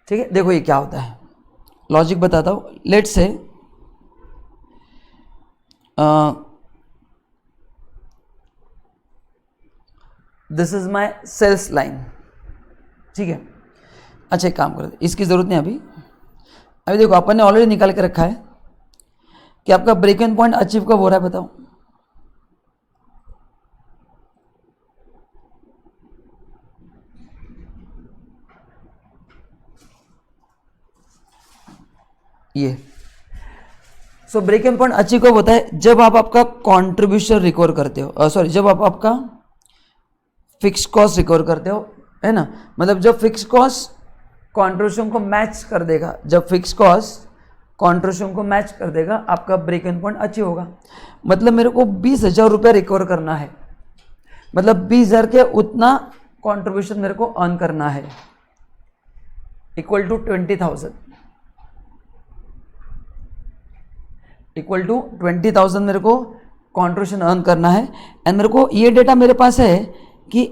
ठीक है, देखो ये क्या होता है, लॉजिक बताता हूं। Let say this is my sales line, ठीक है। अच्छा एक काम करो, इसकी ज़रूरत नहीं अभी। अभी देखो अपन ने ऑलरेडी निकाल के रखा है कि आपका ब्रेक इवन पॉइंट अचीव कब हो रहा है, बताओ। ये सो ब्रेक इवन पॉइंट अचीव कब होता है, जब आप आपका कॉन्ट्रीब्यूशन रिकवर करते हो, सॉरी जब आप आपका फिक्स कॉस्ट रिकवर करते हो, है ना। मतलब जब फिक्स कॉस्ट कॉन्ट्रीब्यूशन को मैच कर देगा, जब फिक्स कॉस्ट कॉन्ट्रीब्यूशन को मैच कर देगा, आपका ब्रेक इवन पॉइंट अचीव होगा। मतलब मेरे को 20,000 रुपये रिकवर करना है, मतलब 20,000 के उतना कॉन्ट्रीब्यूशन मेरे को अर्न करना है, इक्वल टू 20,000, इक्वल टू 20,000 मेरे को कॉन्ट्रीब्यूशन अर्न करना है। एंड मेरे को ये डेटा मेरे पास है कि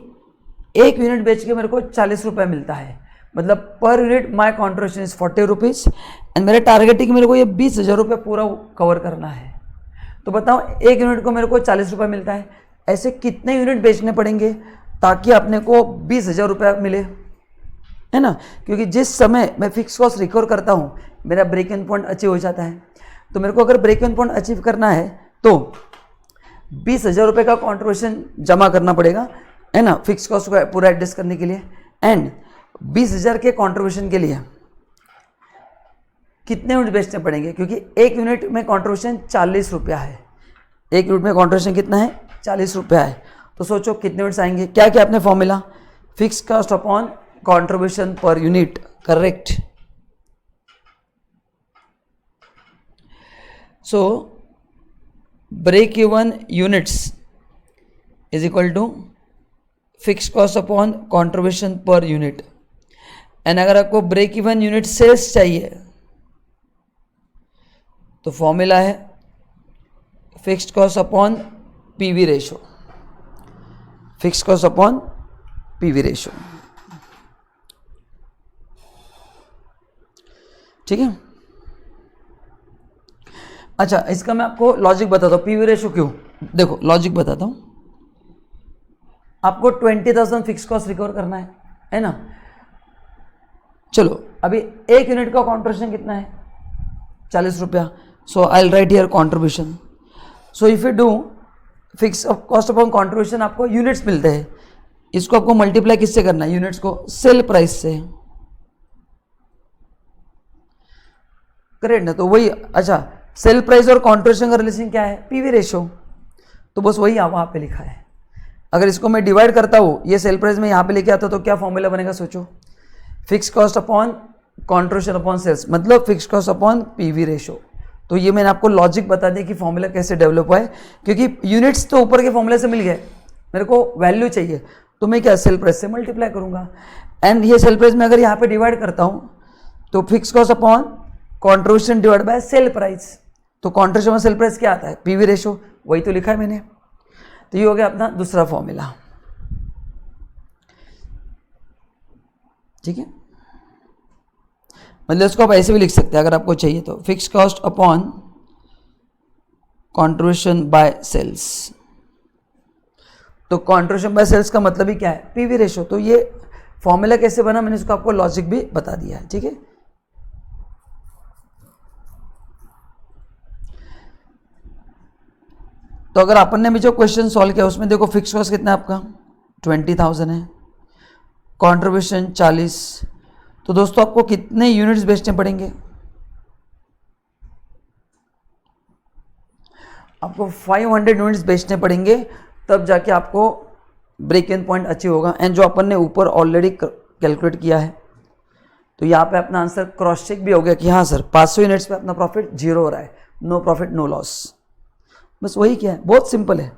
1 यूनिट बेच के मेरे को 40 रुपये मिलता है, मतलब per unit my contribution is 40 rupees. And मेरा टारगेट है कि मेरे को ये 20,000 रुपये पूरा कवर करना है। तो बताओ 1 यूनिट को मेरे को 40 रुपये मिलता है, ऐसे कितने यूनिट बेचने पड़ेंगे ताकि अपने को 20,000 रुपये मिले, है ना। क्योंकि जिस समय मैं फिक्स कॉस्ट रिकवर करता हूँ मेरा ब्रेक इवन पॉइंट अचीव हो जाता है। तो मेरे को अगर ब्रेक इवन पॉइंट अचीव करना है तो 20,000 रुपये का कॉन्ट्रीब्यूशन जमा करना पड़ेगा, है ना, फिक्स कॉस्ट को पूरा एडजस्ट करने के लिए। एंड 20,000 के कॉन्ट्रीब्यूशन के लिए कितने यूनिट बेचने पड़ेंगे, क्योंकि 1 यूनिट में कॉन्ट्रीब्यूशन 40 रुपया है, 1 यूनिट में कॉन्ट्रीब्यूशन कितना है 40 रुपया है। तो सोचो कितने यूनिट्स आएंगे, क्या क्या अपने formula, fix cost upon contribution per unit, correct. So break even units is equal to fix cost upon contribution per unit. And अगर आपको ब्रेक इवन यूनिट सेल्स चाहिए तो फॉर्मूला है fixed cost upon PV ratio, fixed cost upon PV ratio, ठीक है। अच्छा इसका मैं आपको लॉजिक बताता हूँ, पीवी रेशो क्यों, देखो लॉजिक बताता हूँ। आपको 20,000 फिक्स कॉस्ट रिकवर करना है ना। चलो अभी 1 यूनिट का कॉन्ट्रीब्यूशन कितना है 40 रुपया। So I will write here contribution. So if you do fix cost upon contribution, आपको यूनिट्स मिलते हैं, इसको आपको मल्टीप्लाई किससे करना है, यूनिट्स को सेल प्राइस से, करेक्ट ना। तो वही, अच्छा सेल प्राइस और कॉन्ट्रीब्यूशन का रिलेशन क्या है, पीवी रेशो। तो बस वही वहाँ पे लिखा है। अगर इसको मैं डिवाइड करता हूँ, ये सेल प्राइस में यहाँ पे लेके आता तो क्या फॉर्मूला बनेगा, सोचो, fix cost upon contribution upon sales, मतलब fix cost upon PV ratio. तो ये मैंने आपको लॉजिक बता दिया कि फॉर्मूला कैसे डेवलप हुआ है, क्योंकि यूनिट्स तो ऊपर के फॉर्मूले से मिल गए, मेरे को वैल्यू चाहिए तो मैं क्या सेल प्राइस से मल्टीप्लाई करूँगा। एंड ये सेल प्राइस में अगर यहाँ पे डिवाइड करता हूँ तो fix cost upon contribution divide by sale price, तो कॉन्ट्रीब्यूशन सेल प्राइस क्या आता है, पीवी रेशो, वही तो लिखा है मैंने। तो ये हो गया अपना दूसरा फॉर्मूला, ठीक है। मतलब इसको आप ऐसे भी लिख सकते हैं अगर आपको चाहिए तो, fix cost upon contribution by sales. तो कंट्रीब्यूशन बाय सेल्स का मतलब ही क्या है, पीवी रेशो। तो ये फॉर्मूला कैसे बना मैंने इसको आपको लॉजिक भी बता दिया है, ठीक है। तो अगर अपन ने भी जो क्वेश्चन सॉल्व किया उसमें देखो फिक्स कॉस्ट कितना है आपका 20,000 है, कंट्रीब्यूशन 40, तो दोस्तों आपको कितने यूनिट्स बेचने पड़ेंगे, आपको 500 यूनिट्स बेचने पड़ेंगे, तब जाके आपको ब्रेक इवन पॉइंट अचीव होगा। एंड जो अपन ने ऊपर ऑलरेडी कैलकुलेट किया है, तो यहाँ पे अपना आंसर क्रॉस चेक भी हो गया कि हाँ सर 500 यूनिट्स पे अपना प्रॉफिट 0 हो रहा है, नो प्रॉफिट नो लॉस। बस वही क्या है, बहुत सिंपल है।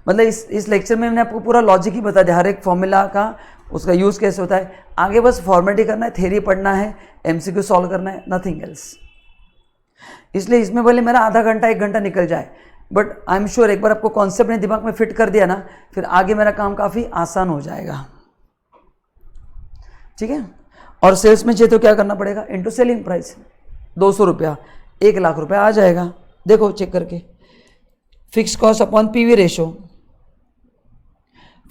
मतलब इस लेक्चर में मैंने आपको पूरा लॉजिक ही बता दिया, हर एक फॉर्मूला का उसका यूज़ कैसे होता है। आगे बस फॉर्मेलिटी करना है, थ्योरी पढ़ना है, एमसीक्यू सॉल्व करना है, नथिंग एल्स। इसलिए इसमें भले मेरा आधा घंटा 1 घंटा निकल जाए, बट आई एम श्योर एक बार आपको कॉन्सेप्ट अपने दिमाग में फिट कर दिया ना, फिर आगे मेरा काम काफ़ी आसान हो जाएगा। ठीक है। और सेल्स में चाहिए तो क्या करना पड़ेगा, इंटू सेलिंग प्राइस, 200 रुपया 1 लाख रुपया आ जाएगा। देखो चेक करके, fix cost upon PV ratio,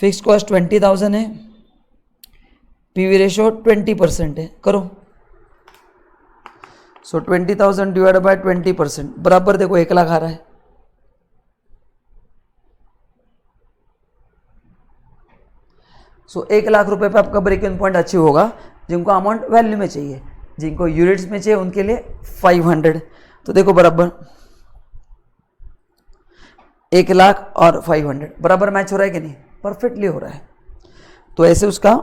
fix cost 20,000 है, पीवी रेशो 20% है, करो। सो 20,000 डिवाइड बाय 20% बराबर देखो 1 लाख आ रहा है। सो 1 लाख रुपए पे आपका ब्रेक इवन पॉइंट अचीव होगा। जिनको अमाउंट वैल्यू में चाहिए, जिनको यूनिट्स में चाहिए, उनके लिए 500। तो देखो बराबर 1 लाख और 500 बराबर मैच हो रहा है कि नहीं, परफेक्टली हो रहा है। तो ऐसे उसका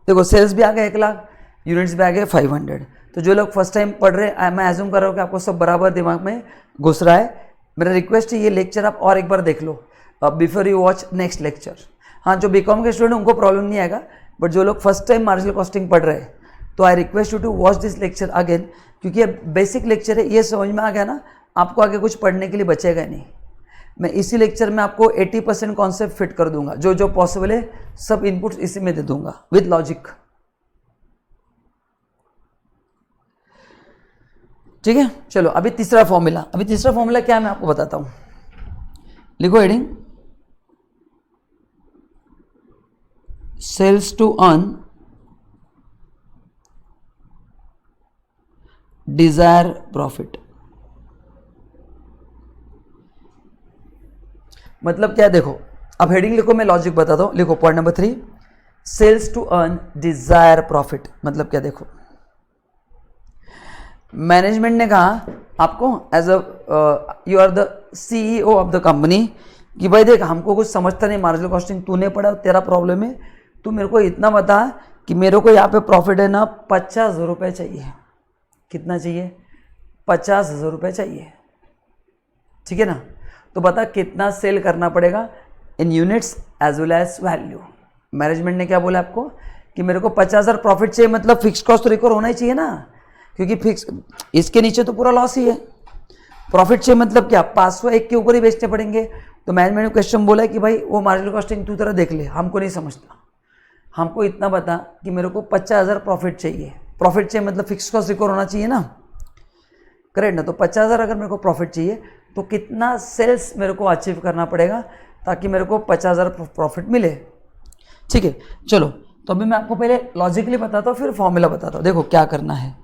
देखो सेल्स भी आ गया 1 लाख, यूनिट्स भी आ गए 500। तो जो लोग फर्स्ट टाइम पढ़ रहे हैं, मैं एज्यूम कर रहा हूँ कि आपको सब बराबर दिमाग में घुस रहा है। मेरा रिक्वेस्ट है ये लेक्चर आप और एक बार देख लो before you watch next lecture. हाँ, जो बीकॉम के स्टूडेंट उनको प्रॉब्लम नहीं आएगा, बट जो लोग फर्स्ट टाइम मार्जिनल कॉस्टिंग पढ़ रहे हैं, तो I request you to watch this lecture again, क्योंकि ये बेसिक लेक्चर है। ये समझ में आ गया ना, आपको आगे कुछ पढ़ने के लिए बचेगा नहीं। मैं इसी लेक्चर में आपको 80% कॉन्सेप्ट फिट कर दूंगा, जो जो पॉसिबल है सब इनपुट्स इसी में दे दूंगा विद लॉजिक। ठीक है, चलो अभी तीसरा फॉर्मूला। अभी तीसरा फॉर्मूला क्या है मैं आपको बताता हूं। लिखो heading, sales to earn desire profit. मतलब क्या, देखो अब हेडिंग लिखो, मैं लॉजिक बताता हूं। लिखो point number 3, sales to earn desire profit. मतलब क्या, देखो मैनेजमेंट ने कहा आपको as a you are the CEO of the company कि भाई देख, हमको कुछ समझता नहीं मार्जिनल कॉस्टिंग, तूने पढ़ा, तेरा प्रॉब्लम है, तू मेरे को इतना बता कि मेरे को यहाँ पे प्रॉफिट है ना 50,000 रुपये चाहिए। कितना चाहिए, 50,000 रुपये चाहिए। ठीक है ना, तो बता कितना सेल करना पड़ेगा in units as well as value. Management ने क्या बोला आपको कि मेरे को 50,000 प्रॉफिट चाहिए, मतलब फिक्स कॉस्ट तो रिकवर होना ही चाहिए ना, क्योंकि फिक्स इसके नीचे तो पूरा लॉस ही है। प्रॉफिट चाहिए मतलब क्या, 500 एक के ऊपर ही बेचने पड़ेंगे। तो मैनेजमेंट ने क्वेश्चन बोला कि भाई वो मार्जिनल कॉस्टिंग तू तरह देख ले, हमको नहीं समझता, हमको इतना बता कि मेरे को 50,000 प्रॉफिट चाहिए। प्रॉफिट चाहिए मतलब फिक्स कॉस्ट रिकवर होना चाहिए ना, करेक्ट ना। तो 50,000 अगर मेरे को प्रॉफिट चाहिए तो कितना सेल्स मेरे को अचीव करना पड़ेगा ताकि मेरे को 50,000 प्रॉफिट मिले। ठीक है, चलो तो अभी मैं आपको पहले लॉजिकली बताता हूँ, फिर फॉर्मूला बताता हूँ। देखो क्या करना है,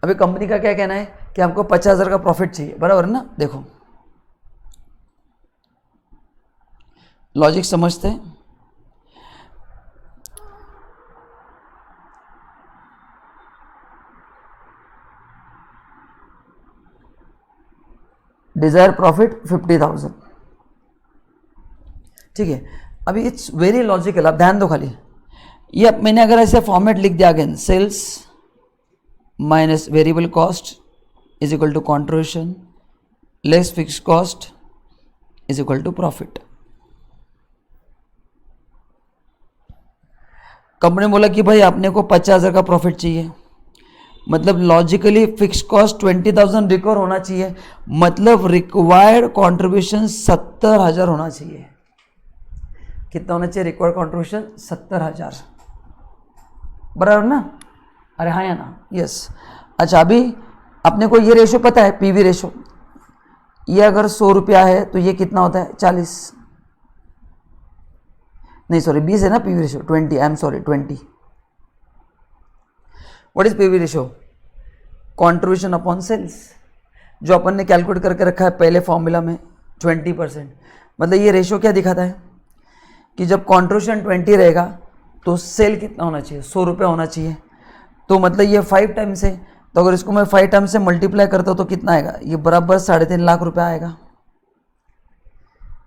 अभी कंपनी का क्या कहना है कि हमको 50,000 का प्रॉफिट चाहिए, बराबर ना। देखो लॉजिक समझते हैं। Dzire profit 50,000। ठीक है, अभी इट्स वेरी लॉजिकल, आप ध्यान दो खाली। ये मैंने अगर ऐसे फॉर्मेट लिख दिया again, sales minus variable cost is equal to contribution less fix cost is equal to profit. Company ने बोला कि भाई आपने को 50,000 का प्रॉफिट चाहिए, मतलब लॉजिकली फिक्स कॉस्ट 20,000 रिकवर होना चाहिए, मतलब रिक्वायर्ड कॉन्ट्रीब्यूशन 70,000 होना चाहिए। कितना होना चाहिए रिक्वायर्ड कॉन्ट्रीब्यूशन, 70,000, बराबर ना। अरे हाँ या ना, यस। अच्छा अभी अपने को ये रेशो पता है, पीवी रेशो। ये अगर 100 रुपया है तो ये कितना होता है, 40, नहीं सॉरी 20 है ना P V ratio, 20, I am sorry 20। What is P V ratio, contribution upon sales, जो अपन ने कैलकुलेट करके रखा है पहले फॉर्मूला में 20%। मतलब ये रेशो क्या दिखाता है कि जब कॉन्ट्रीब्यूशन 20 रहेगा तो सेल कितना होना चाहिए, 100 रुपये होना चाहिए। तो मतलब ये 5 टाइम्स है, तो अगर इसको मैं 5 टर्म से मल्टीप्लाई करता हूँ तो कितना आएगा, ये बराबर 3.5 लाख रुपया आएगा,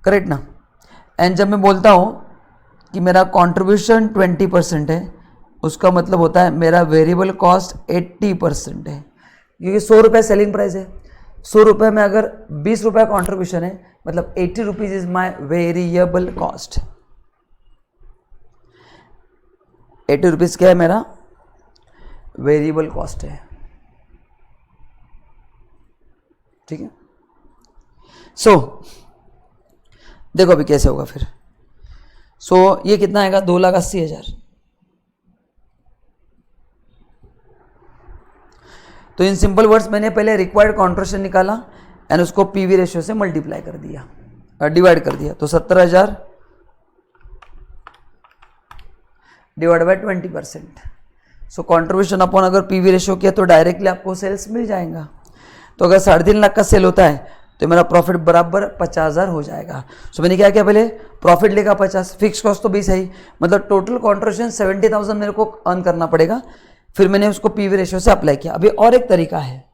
करेक्ट ना। एंड जब मैं बोलता हूँ कि मेरा कंट्रीब्यूशन 20% है, उसका मतलब होता है मेरा वेरिएबल कॉस्ट 80% है, क्योंकि 100 रुपये सेलिंग प्राइस है। 100 रुपये में अगर 20 रुपये कॉन्ट्रीब्यूशन है, मतलब 80 rupees is my variable cost. 80 rupees क्या है, मेरा वेरिएबल कॉस्ट है, ठीक है। सो देखो अभी कैसे होगा फिर। सो ये कितना आएगा, 2,80,000। तो इन सिंपल वर्ड्स मैंने पहले रिक्वायर्ड कॉन्ट्रीब्यूशन निकाला एंड उसको पीवी रेशियो से मल्टीप्लाई कर दिया, डिवाइड कर दिया, तो 17,000 divide by 20%। So contribution upon अगर पीवी रेशियो किया तो डायरेक्टली आपको सेल्स मिल जाएगा। तो अगर 3.5 लाख का सेल होता है तो मेरा प्रॉफिट बराबर 50,000 हो जाएगा। सो मैंने क्या किया, पहले प्रॉफिट लेगा 50, फिक्स कॉस्ट तो 20 है ही, मतलब टोटल कॉन्ट्रीब्यूशन 70,000 मेरे को अर्न करना पड़ेगा। फिर मैंने उसको पीवी रेशियो से अप्लाई किया। अभी और एक तरीका है,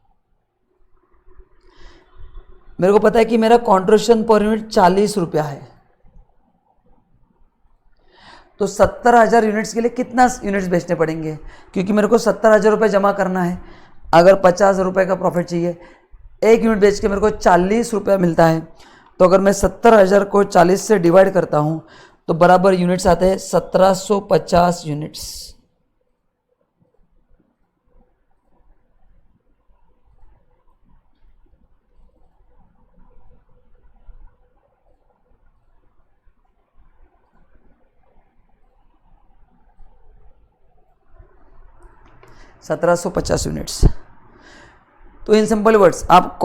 मेरे को पता है कि मेरा कॉन्ट्रीब्यूशन पर यूनिट 40 रुपया है, तो 70,000 यूनिट्स के लिए कितना यूनिट्स बेचने पड़ेंगे, क्योंकि मेरे को 70,000 रुपये जमा करना है। अगर 50,000 रुपये का प्रॉफिट चाहिए, एक यूनिट बेच के मेरे को 40 रुपया मिलता है, तो अगर मैं 70,000 को 40 से डिवाइड करता हूँ तो बराबर यूनिट्स आते हैं 1750 यूनिट्स। यूनिट्स। तो इन सिंपल वर्ड्स आप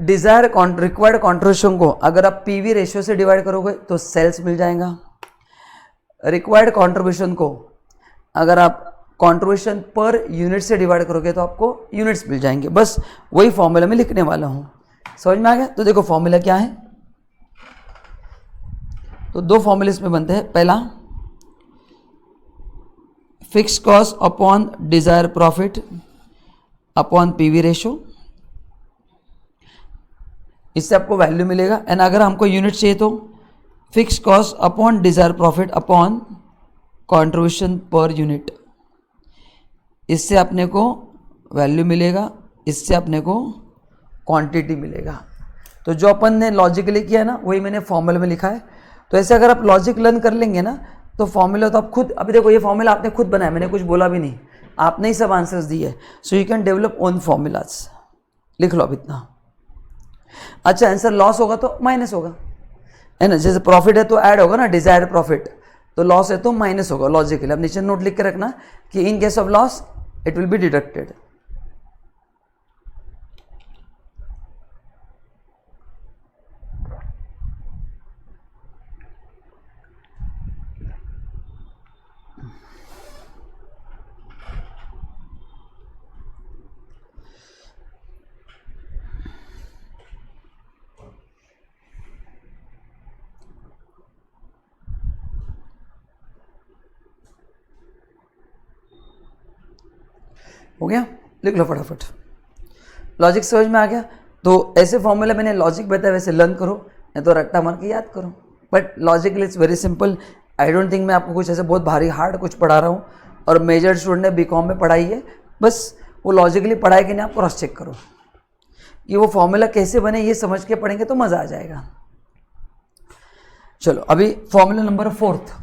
डिजायर रिक्वायर्ड कॉन्ट्रीब्यूशन को अगर आप पीवी रेशियो से डिवाइड करोगे तो सेल्स मिल जाएगा। रिक्वायर्ड कॉन्ट्रीब्यूशन को अगर आप कॉन्ट्रीब्यूशन पर यूनिट से डिवाइड करोगे तो आपको यूनिट्स मिल जाएंगे। बस वही फॉर्मूला में लिखने वाला हूँ, समझ में आ गया। तो देखो फॉर्मूला क्या है, तो दो फॉर्मूले इसमें बनते हैं। पहला fix cost upon Dzire profit upon PV ratio, इससे आपको वैल्यू मिलेगा। एंड अगर हमको यूनिट चाहिए तो fix cost upon Dzire profit upon contribution per unit, इससे अपने को वैल्यू मिलेगा, इससे अपने को क्वांटिटी मिलेगा। तो जो अपन ने लॉजिकली किया ना वही मैंने फॉर्मूला में लिखा है। तो ऐसे अगर आप लॉजिक लर्न कर लेंगे ना तो फॉर्मूला तो आप खुद, अभी देखो ये फॉर्मूला आपने खुद बनाया, मैंने कुछ बोला भी नहीं, आपने ही सब आंसर्स दिए। So you can develop own formulas, लिख लो अब इतना। अच्छा आंसर लॉस होगा तो माइनस होगा, है ना। जैसे प्रॉफिट है तो ऐड होगा ना, डिजायर्ड प्रॉफिट, तो लॉस है तो माइनस होगा लॉजिकली। अब नीचे नोट लिख के रखना कि in case of loss it will be deducted. हो गया, लिख लो फटाफट। लॉजिक समझ में आ गया। तो ऐसे फॉर्मूला मैंने लॉजिक बताया वैसे लर्न करो, नहीं तो रट्टा मार के याद करो। But logically it's very simple. I don't think मैं आपको कुछ ऐसे बहुत भारी हार्ड कुछ पढ़ा रहा हूँ। और मेजर स्टूडेंट ने बीकॉम में पढ़ाई है, बस वो लॉजिकली पढ़ाए कि नहीं आप क्रॉस चेक करो कि वो फॉर्मूला कैसे बने, ये समझ के पढ़ेंगे तो मज़ा आ जाएगा। चलो अभी फॉर्मूला नंबर 4,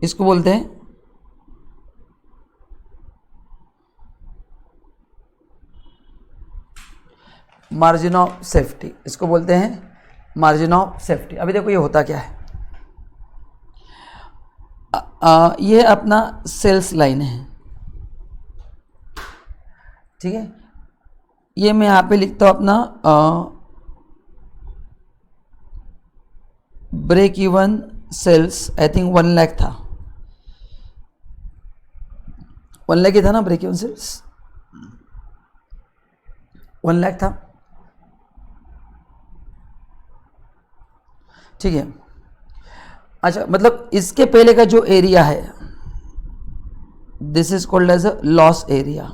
इसको बोलते हैं मार्जिन ऑफ सेफ्टी, इसको बोलते हैं मार्जिन ऑफ सेफ्टी। अभी देखो ये होता क्या है, ये अपना सेल्स लाइन है, ठीक है। ये मैं यहाँ पे लिखता हूँ अपना break even sales, I think 1 lakh था, 1 लाख ही था ना ब्रेक इवन सेल्स, 1 लाख था, ठीक है। अच्छा, मतलब इसके पहले का जो एरिया है this is called as a loss area.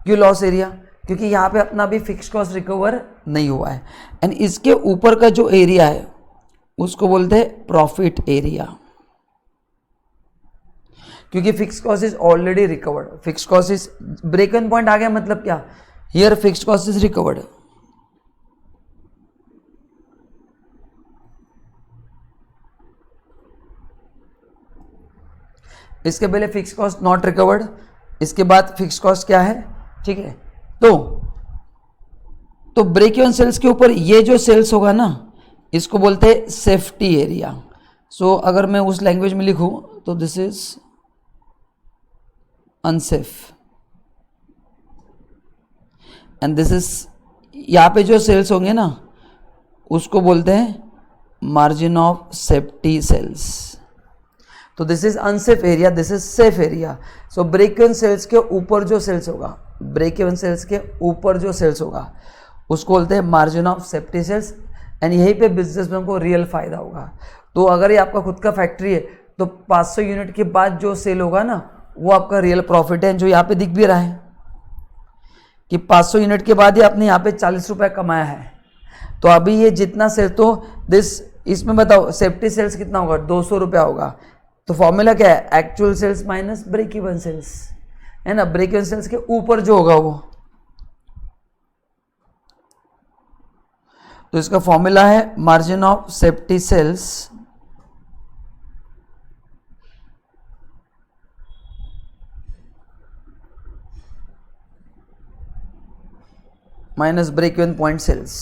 क्यों लॉस एरिया? क्योंकि यहाँ पे अपना भी फिक्स कॉस्ट रिकवर नहीं हुआ है। एंड इसके ऊपर का जो एरिया है उसको बोलते हैं प्रॉफिट एरिया, क्योंकि fix cost is already recovered. Fix cost is break even point आ गया, मतलब क्या? Here fix cost is recovered. इसके पहले फिक्स कॉस्ट नॉट रिकवर्ड, इसके बाद फिक्स कॉस्ट क्या है, ठीक है। तो ब्रेक इवन सेल्स के ऊपर ये जो सेल्स होगा ना, इसको बोलते हैं सेफ्टी एरिया। सो अगर मैं उस लैंग्वेज में लिखूं तो this is unsafe and this is, यहाँ पे जो सेल्स होंगे ना उसको बोलते हैं मार्जिन ऑफ सेफ्टी सेल्स। तो this is unsafe area, this is safe area. So break even sales के ऊपर जो सेल्स होगा, ब्रेक इवन सेल्स के ऊपर जो सेल्स होगा उसको बोलते हैं margin of safety sales. And यहीं पे बिजनेसमैन को रियल फायदा होगा। तो अगर ये आपका खुद का फैक्ट्री है तो 500 यूनिट के बाद जो सेल होगा ना वो आपका रियल प्रॉफिट है, जो यहाँ पे दिख भी रहा है कि 500 यूनिट के बाद ही आपने यहाँ पे 40 रुपये कमाया है। तो अभी ये जितना सेल, तो इसमें बताओ सेफ्टी सेल्स कितना होगा, 200 रुपया होगा। तो फॉर्मूला क्या है, actual sales minus break even sales, है ना। ब्रेक इवन सेल्स के ऊपर जो होगा वो, तो इसका फॉर्मूला है margin of safety sales minus break even point sales,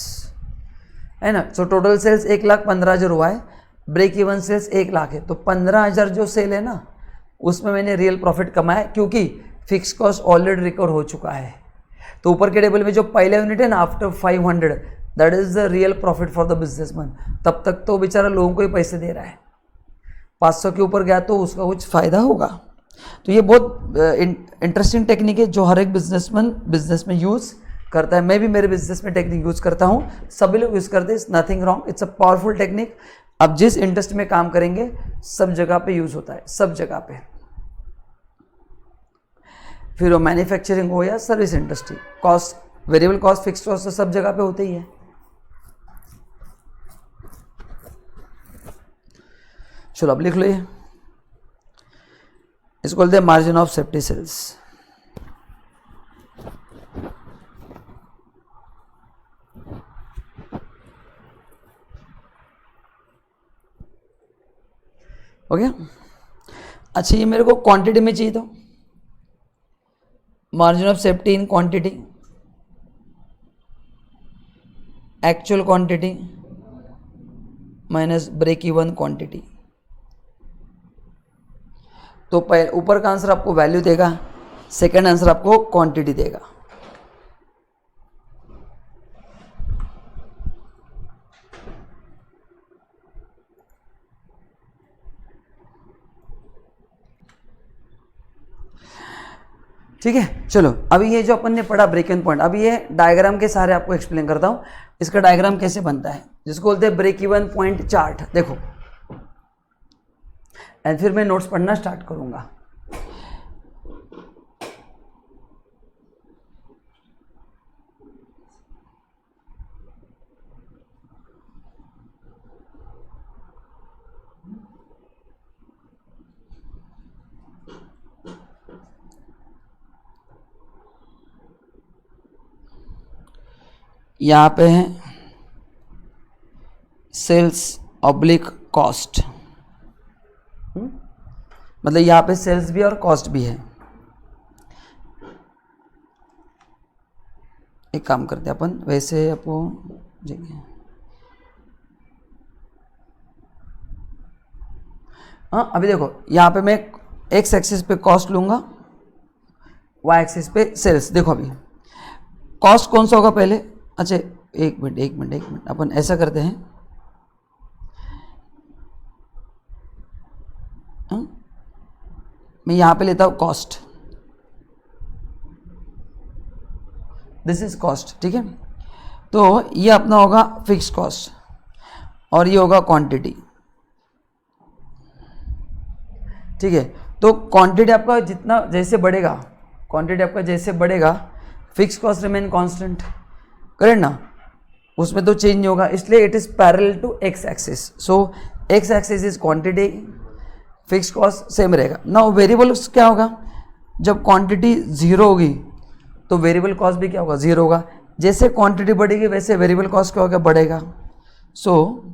है ना। सो टोटल सेल्स 1,15,000 हुआ है, ब्रेक इवन सेल्स 1 लाख है। तो 15,000 जो सेल है ना उसमें मैंने रियल प्रॉफिट कमाया, क्योंकि फिक्स कॉस्ट ऑलरेडी रिकवर हो चुका है। तो ऊपर के टेबल में जो पहला यूनिट है ना after 500, that is the real profit for the businessman. तब तक तो बेचारा लोगों को ही पैसे दे रहा है, 500 के ऊपर गया तो उसका कुछ फ़ायदा होगा। तो ये बहुत इंटरेस्टिंग टेक्निक है जो हर एक बिजनेसमैन बिजनेस में यूज़ करता है। मैं भी मेरे बिजनेस में टेक्निक यूज़ करता हूँ, सभी लोग यूज़ करते हैं, it's nothing wrong, it's a powerful technique. अब जिस इंडस्ट्री में काम करेंगे सब जगह पे यूज़ होता है, सब जगह पे, फिर वो मैन्युफैक्चरिंग हो या service industry. Cost, variable cost, fix cost तो सब जगह पे होते ही है। चलो अब लिख लो, ये इसको बोलते हैं मार्जिन ऑफ सेफ्टी सेल्स। हो गया। अच्छा, ये मेरे को क्वांटिटी में चाहिए, तो margin of safety in quantity, actual quantity minus break even quantity. तो ऊपर का आंसर आपको वैल्यू देगा, सेकंड आंसर आपको क्वांटिटी देगा। ठीक है। चलो अभी ये जो अपन ने पढ़ा ब्रेक इवन पॉइंट, अभी ये डायग्राम के सहारे आपको एक्सप्लेन करता हूँ इसका डायग्राम कैसे बनता है, जिसको बोलते हैं ब्रेक इवन पॉइंट चार्ट। देखो, एंड फिर मैं नोट्स पढ़ना स्टार्ट करूंगा। यहाँ पे है सेल्स ऑब्लिक कॉस्ट, मतलब यहाँ पे सेल्स भी और कॉस्ट भी है। एक काम करते हैं अपन, वैसे आपको हाँ, अभी देखो यहाँ पे मैं एक्स एक्सिस पे कॉस्ट लूँगा, वाई एक्सिस पे सेल्स। देखो अभी कॉस्ट कौन सा होगा पहले, अच्छा एक मिनट अपन ऐसा करते हैं, मैं यहाँ पे लेता हूँ कॉस्ट, दिस इज कॉस्ट, ठीक है। तो ये अपना होगा फिक्स कॉस्ट और ये होगा क्वांटिटी, ठीक है। तो क्वांटिटी आपका जितना जैसे बढ़ेगा, क्वांटिटी आपका जैसे बढ़ेगा, fix cost remain constant, correct ना, उसमें तो चेंज नहीं होगा, इसलिए it is parallel to X axis. So X axis is quantity, fix cost same रहेगा। नाउ वेरिएबल क्या होगा, जब क्वांटिटी जीरो होगी तो वेरिएबल कॉस्ट भी क्या होगा, जीरो होगा। जैसे क्वांटिटी बढ़ेगी वैसे वेरिएबल कॉस्ट क्या होगा, बढ़ेगा। सो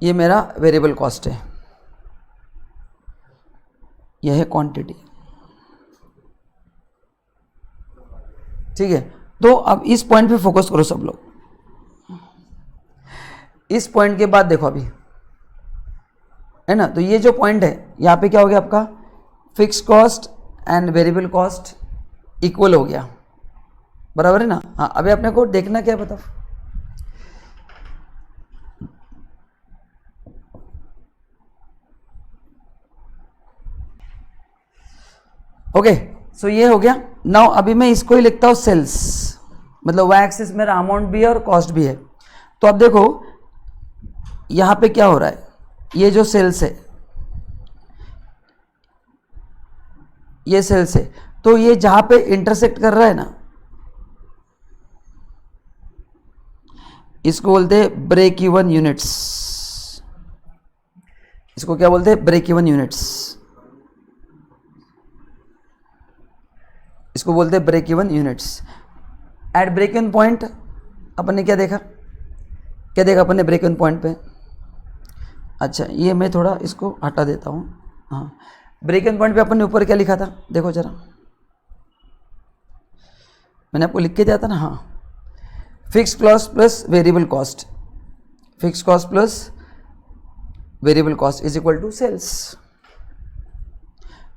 ये मेरा वेरिएबल कॉस्ट है, यह है क्वांटिटी, ठीक है। तो अब इस पॉइंट पे फोकस करो सब लोग। इस पॉइंट के बाद देखो अभी, है ना, तो ये जो पॉइंट है यहाँ पे क्या हो गया आपका, fix cost and variable cost equal हो गया, बराबर है ना। हाँ, अभी अपने को देखना क्या है बताओ। ओके, सो ये हो गया। नाउ अभी मैं इसको ही लिखता हूँ सेल्स, मतलब वाई एक्सिस मेरा अमाउंट भी है और कॉस्ट भी है। तो अब देखो यहाँ पे क्या हो रहा है, ये जो सेल्स है, ये सेल्स है, तो ये जहाँ पे इंटरसेक्ट कर रहा है ना, इसको बोलते हैं ब्रेक इवन यूनिट्स। इसको क्या बोलते हैं, ब्रेक इवन यूनिट्स। इसको बोलते हैं break even units. At break even point अपन ने क्या देखा, क्या देखा अपन ने ब्रेक इवन पॉइंट पे। अच्छा, ये मैं थोड़ा इसको हटा देता हूँ। हाँ, ब्रेक इवन पॉइंट पे अपन ने ऊपर क्या लिखा था, देखो जरा, मैंने आपको लिख के दिया था ना। हाँ, fix cost plus variable cost, fix cost plus variable cost is equal to sales.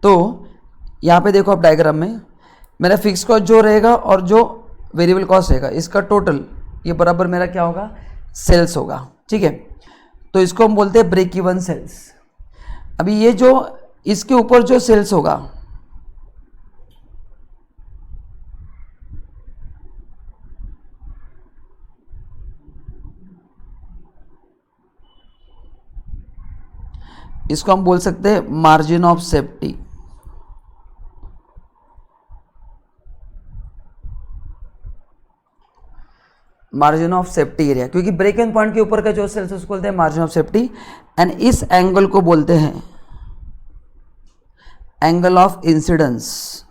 तो यहाँ पे देखो आप डायग्राम में, मेरा फिक्स कॉस्ट जो रहेगा और जो वेरिएबल कॉस्ट रहेगा, इसका टोटल ये बराबर मेरा क्या होगा, सेल्स होगा, ठीक है। तो इसको हम बोलते हैं ब्रेक इवन सेल्स। अभी ये जो इसके ऊपर जो सेल्स होगा, इसको हम बोल सकते हैं margin of safety. Margin of safety area, क्योंकि ब्रेक इवन पॉइंट के ऊपर का जो सेल्स उसको बोलते हैं मार्जिन ऑफ सेफ्टी। एंड इस एंगल को बोलते हैं एंगल ऑफ इंसिडेंस।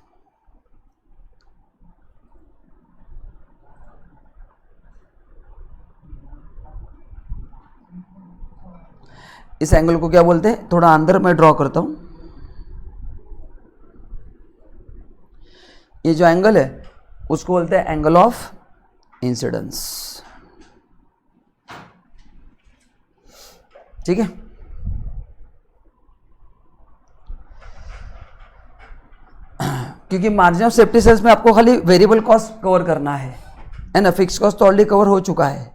इस एंगल को क्या बोलते हैं, थोड़ा अंदर मैं ड्रॉ करता हूं। ये जो एंगल है उसको बोलते हैं एंगल ऑफ इंसिडेंस, ठीक है। क्योंकि मार्जिन ऑफ सेफ्टी सेल्स में आपको खाली वेरिएबल कॉस्ट कवर करना है ना, फिक्स कॉस्ट तो ऑलरेडी कवर हो चुका है।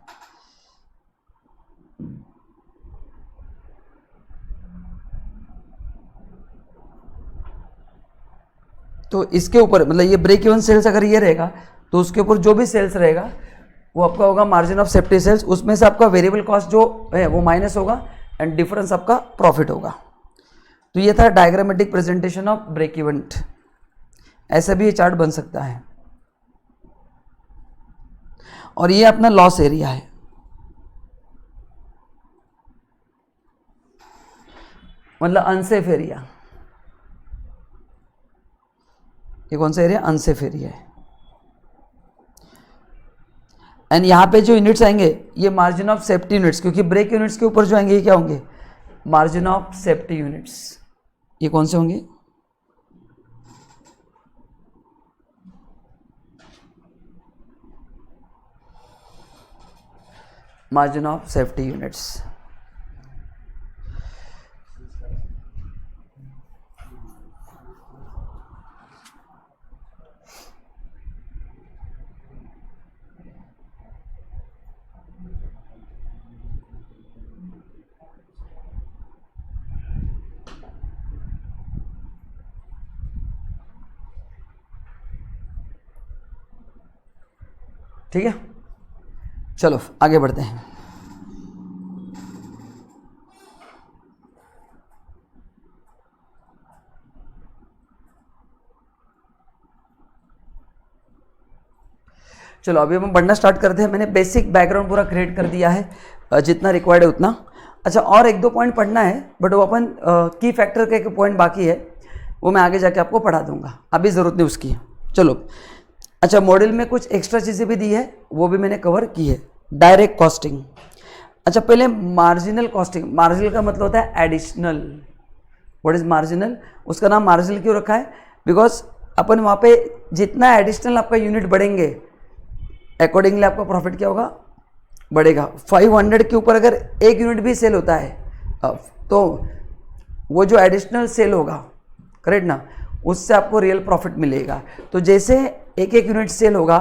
तो इसके ऊपर मतलब ये ब्रेक इवन सेल्स अगर ये रहेगा तो उसके ऊपर जो भी सेल्स रहेगा वो आपका होगा मार्जिन ऑफ सेफ्टी सेल्स। उसमें से आपका वेरिएबल कॉस्ट जो है वो माइनस होगा एंड डिफरेंस आपका प्रॉफिट होगा। तो ये था diagrammatic presentation of break even. ऐसा भी ये चार्ट बन सकता है। और ये अपना लॉस एरिया है, मतलब अनसेफ एरिया। ये कौन सा एरिया, अनसेफ एरिया है। एंड यहाँ पे जो यूनिट्स आएंगे ये मार्जिन ऑफ सेफ्टी यूनिट्स, क्योंकि ब्रेक यूनिट्स के ऊपर जो आएंगे ये क्या होंगे, मार्जिन ऑफ सेफ्टी यूनिट्स। ये कौन से होंगे, मार्जिन ऑफ सेफ्टी यूनिट्स। ठीक है, चलो आगे बढ़ते हैं। चलो अभी हम पढ़ना स्टार्ट करते हैं। मैंने बेसिक बैकग्राउंड पूरा क्रिएट कर दिया है, जितना रिक्वायर्ड है उतना। अच्छा, और एक दो पॉइंट पढ़ना है, बट वो अपन की फैक्टर का एक पॉइंट बाकी है, वो मैं आगे जाके आपको पढ़ा दूंगा, अभी ज़रूरत नहीं उसकी। चलो, अच्छा, मॉडल में कुछ एक्स्ट्रा चीज़ें भी दी है, वो भी मैंने कवर की है। Direct costing. अच्छा, पहले मार्जिनल कॉस्टिंग। मार्जिनल का मतलब होता है एडिशनल। What is marginal? उसका नाम मार्जिनल क्यों रखा है? बिकॉज अपन वहाँ पे जितना एडिशनल आपका यूनिट बढ़ेंगे, अकॉर्डिंगली आपका प्रॉफिट क्या होगा? बढ़ेगा। 500 के ऊपर अगर एक यूनिट भी सेल होता है तो वो जो एडिशनल सेल होगा, करेक्ट ना, उससे आपको रियल प्रॉफिट मिलेगा। तो जैसे एक एक यूनिट सेल होगा,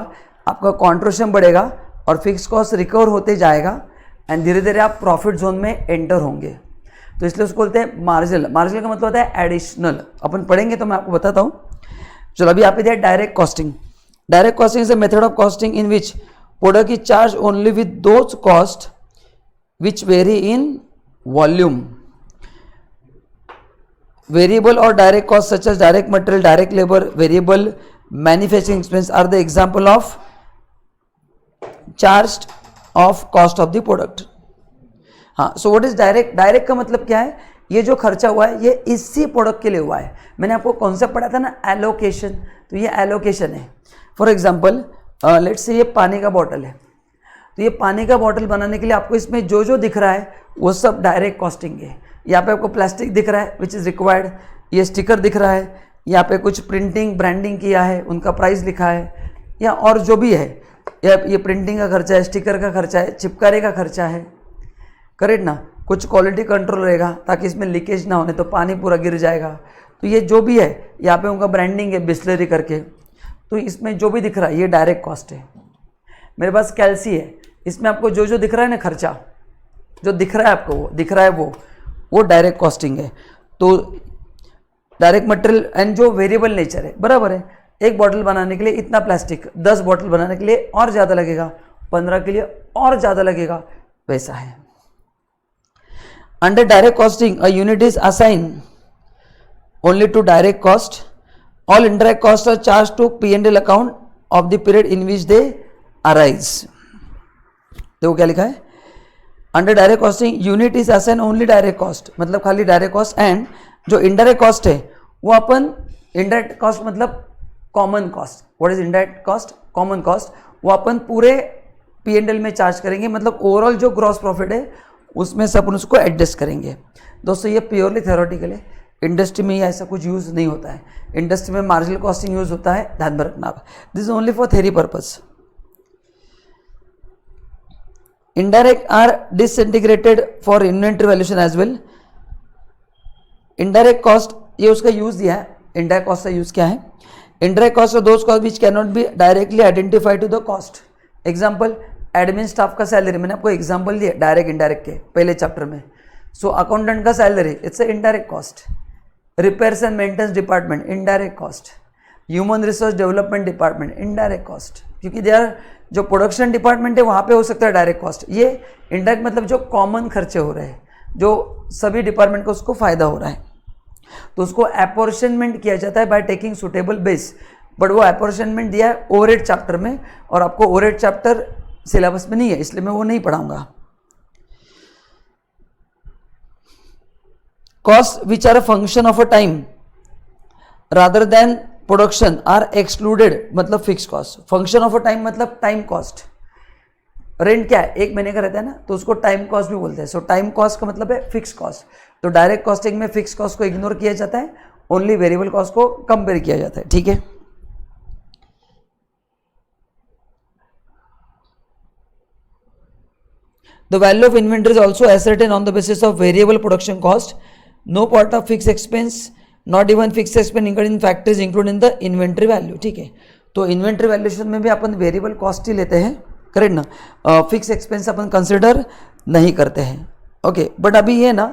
आपका कॉन्ट्रीब्यूशन बढ़ेगा और फिक्स कॉस्ट रिकवर होते जाएगा एंड धीरे धीरे आप प्रॉफिट जोन में एंटर होंगे। तो इसलिए उसको बोलते हैं मार्जिनल। मार्जिनल का मतलब होता है एडिशनल। अपन पढ़ेंगे तो मैं आपको बताता हूँ। चलो, अभी आप इधर direct costing. Direct costing is a method of costing in which product is charged only with those costs which vary in volume. Variable or direct costs such as direct material, direct labor, variable manufacturing expense are the example of charged of cost of the product. हाँ, so what is direct? Direct का मतलब क्या है? ये जो खर्चा हुआ है ये इसी प्रोडक्ट के लिए हुआ है। मैंने आपको कॉन्सेप्ट पढ़ा था ना, एलोकेशन। तो ये एलोकेशन है। फॉर एग्जाम्पल, लेट्स से ये पानी का बॉटल है, तो ये पानी का बॉटल बनाने के लिए आपको इसमें जो जो दिख रहा है वो सब डायरेक्ट कॉस्टिंग है। यहाँ पे आपको प्लास्टिक दिख रहा है विच इज़ रिक्वायर्ड, ये स्टिकर दिख रहा है, यहाँ पे कुछ प्रिंटिंग ब्रांडिंग किया है, उनका प्राइस लिखा है, या और जो भी है, ये प्रिंटिंग का खर्चा है, स्टिकर का खर्चा है, चिपकाने का खर्चा है, करेक्ट ना। कुछ क्वालिटी कंट्रोल रहेगा ताकि इसमें लीकेज ना होने, तो पानी पूरा गिर जाएगा। तो ये जो भी है, यहाँ पे उनका ब्रांडिंग है बिस्लरी करके, तो इसमें जो भी दिख रहा है ये डायरेक्ट कॉस्ट है। मेरे पास कैल्सी है, इसमें आपको जो जो दिख रहा है ना खर्चा, जो दिख रहा है आपको वो दिख रहा है, वो डायरेक्ट कॉस्टिंग है। तो डायरेक्ट मटेरियल एंड जो वेरिएबल नेचर है, बराबर है। एक बॉटल बनाने के लिए इतना प्लास्टिक, 10 बॉटल बनाने के लिए और ज़्यादा लगेगा, 15 के लिए और ज़्यादा लगेगा, वैसा है। Under direct costing, a unit is assigned only to direct cost. All indirect costs are charged to P&L account of the period in which they arise. देखो क्या लिखा है? Under direct costing, unit is assigned only direct cost, मतलब खाली direct cost, and जो indirect cost है वो अपन indirect cost मतलब common cost. What is indirect cost? Common cost. वो अपन पूरे P&L में चार्ज करेंगे, मतलब ओवरऑल जो ग्रॉस प्रॉफिट है उसमें से अपन उसको एडजस्ट करेंगे। दोस्तों, ये प्योरली थ्योरेटिकल है, इंडस्ट्री में ऐसा कुछ यूज़ नहीं होता है। इंडस्ट्री में मार्जिनल कॉस्टिंग यूज़ होता है, ध्यान में रखना आप। This is only for theory purpose. Indirect are disintegrated for inventory valuation as well. Indirect cost, ये उसका यूज़ दिया है। इनडायरेक्ट कॉस्ट का यूज़ क्या है? Indirect cost are those cost which can not be directly identified to the cost. Example, admin staff का salary, मैंने आपको एग्जांपल दिया डायरेक्ट इंडायरेक्ट के पहले चैप्टर में। सो अकाउंटेंट का salary, it's a indirect cost. Repairs and maintenance department, indirect cost. Human resource development department, indirect cost, क्योंकि they are जो प्रोडक्शन डिपार्टमेंट है वहाँ पे हो सकता है डायरेक्ट कॉस्ट। ये इनडायरेक्ट मतलब जो कॉमन खर्चे हो रहे हैं, जो सभी डिपार्टमेंट को उसको फायदा हो रहा है, तो उसको अपॉर्शनमेंट किया जाता है by taking suitable base. But वो अपॉर्शनमेंट दिया है ओवरहेड चैप्टर में, और आपको ओवरहेड चैप्टर सिलेबस में नहीं है, इसलिए मैं वो नहीं पढ़ाऊंगा। Cost which are a function of a time rather than production are excluded, मतलब fix cost. Function of a time मतलब टाइम कॉस्ट। रेंट क्या है? 1 महीने का रहता है ना, तो उसको टाइम कॉस्ट भी बोलते हैं। सो टाइम कॉस्ट का मतलब है फिक्स कॉस्ट। तो डायरेक्ट कॉस्टिंग में फिक्स कॉस्ट को इग्नोर किया जाता है, ओनली वेरिएबल कॉस्ट को कंपेयर किया जाता है, ठीक है। The value of inventory is also ascertained on the basis of variable production cost. No part of fixed expense, not even fixed expense included in factors included in the inventory value, ठीक है। तो inventory valuation में भी अपन variable cost ही लेते हैं, correct ना। Fix expense अपन consider नहीं करते हैं, ओके। बट अभी ये ना,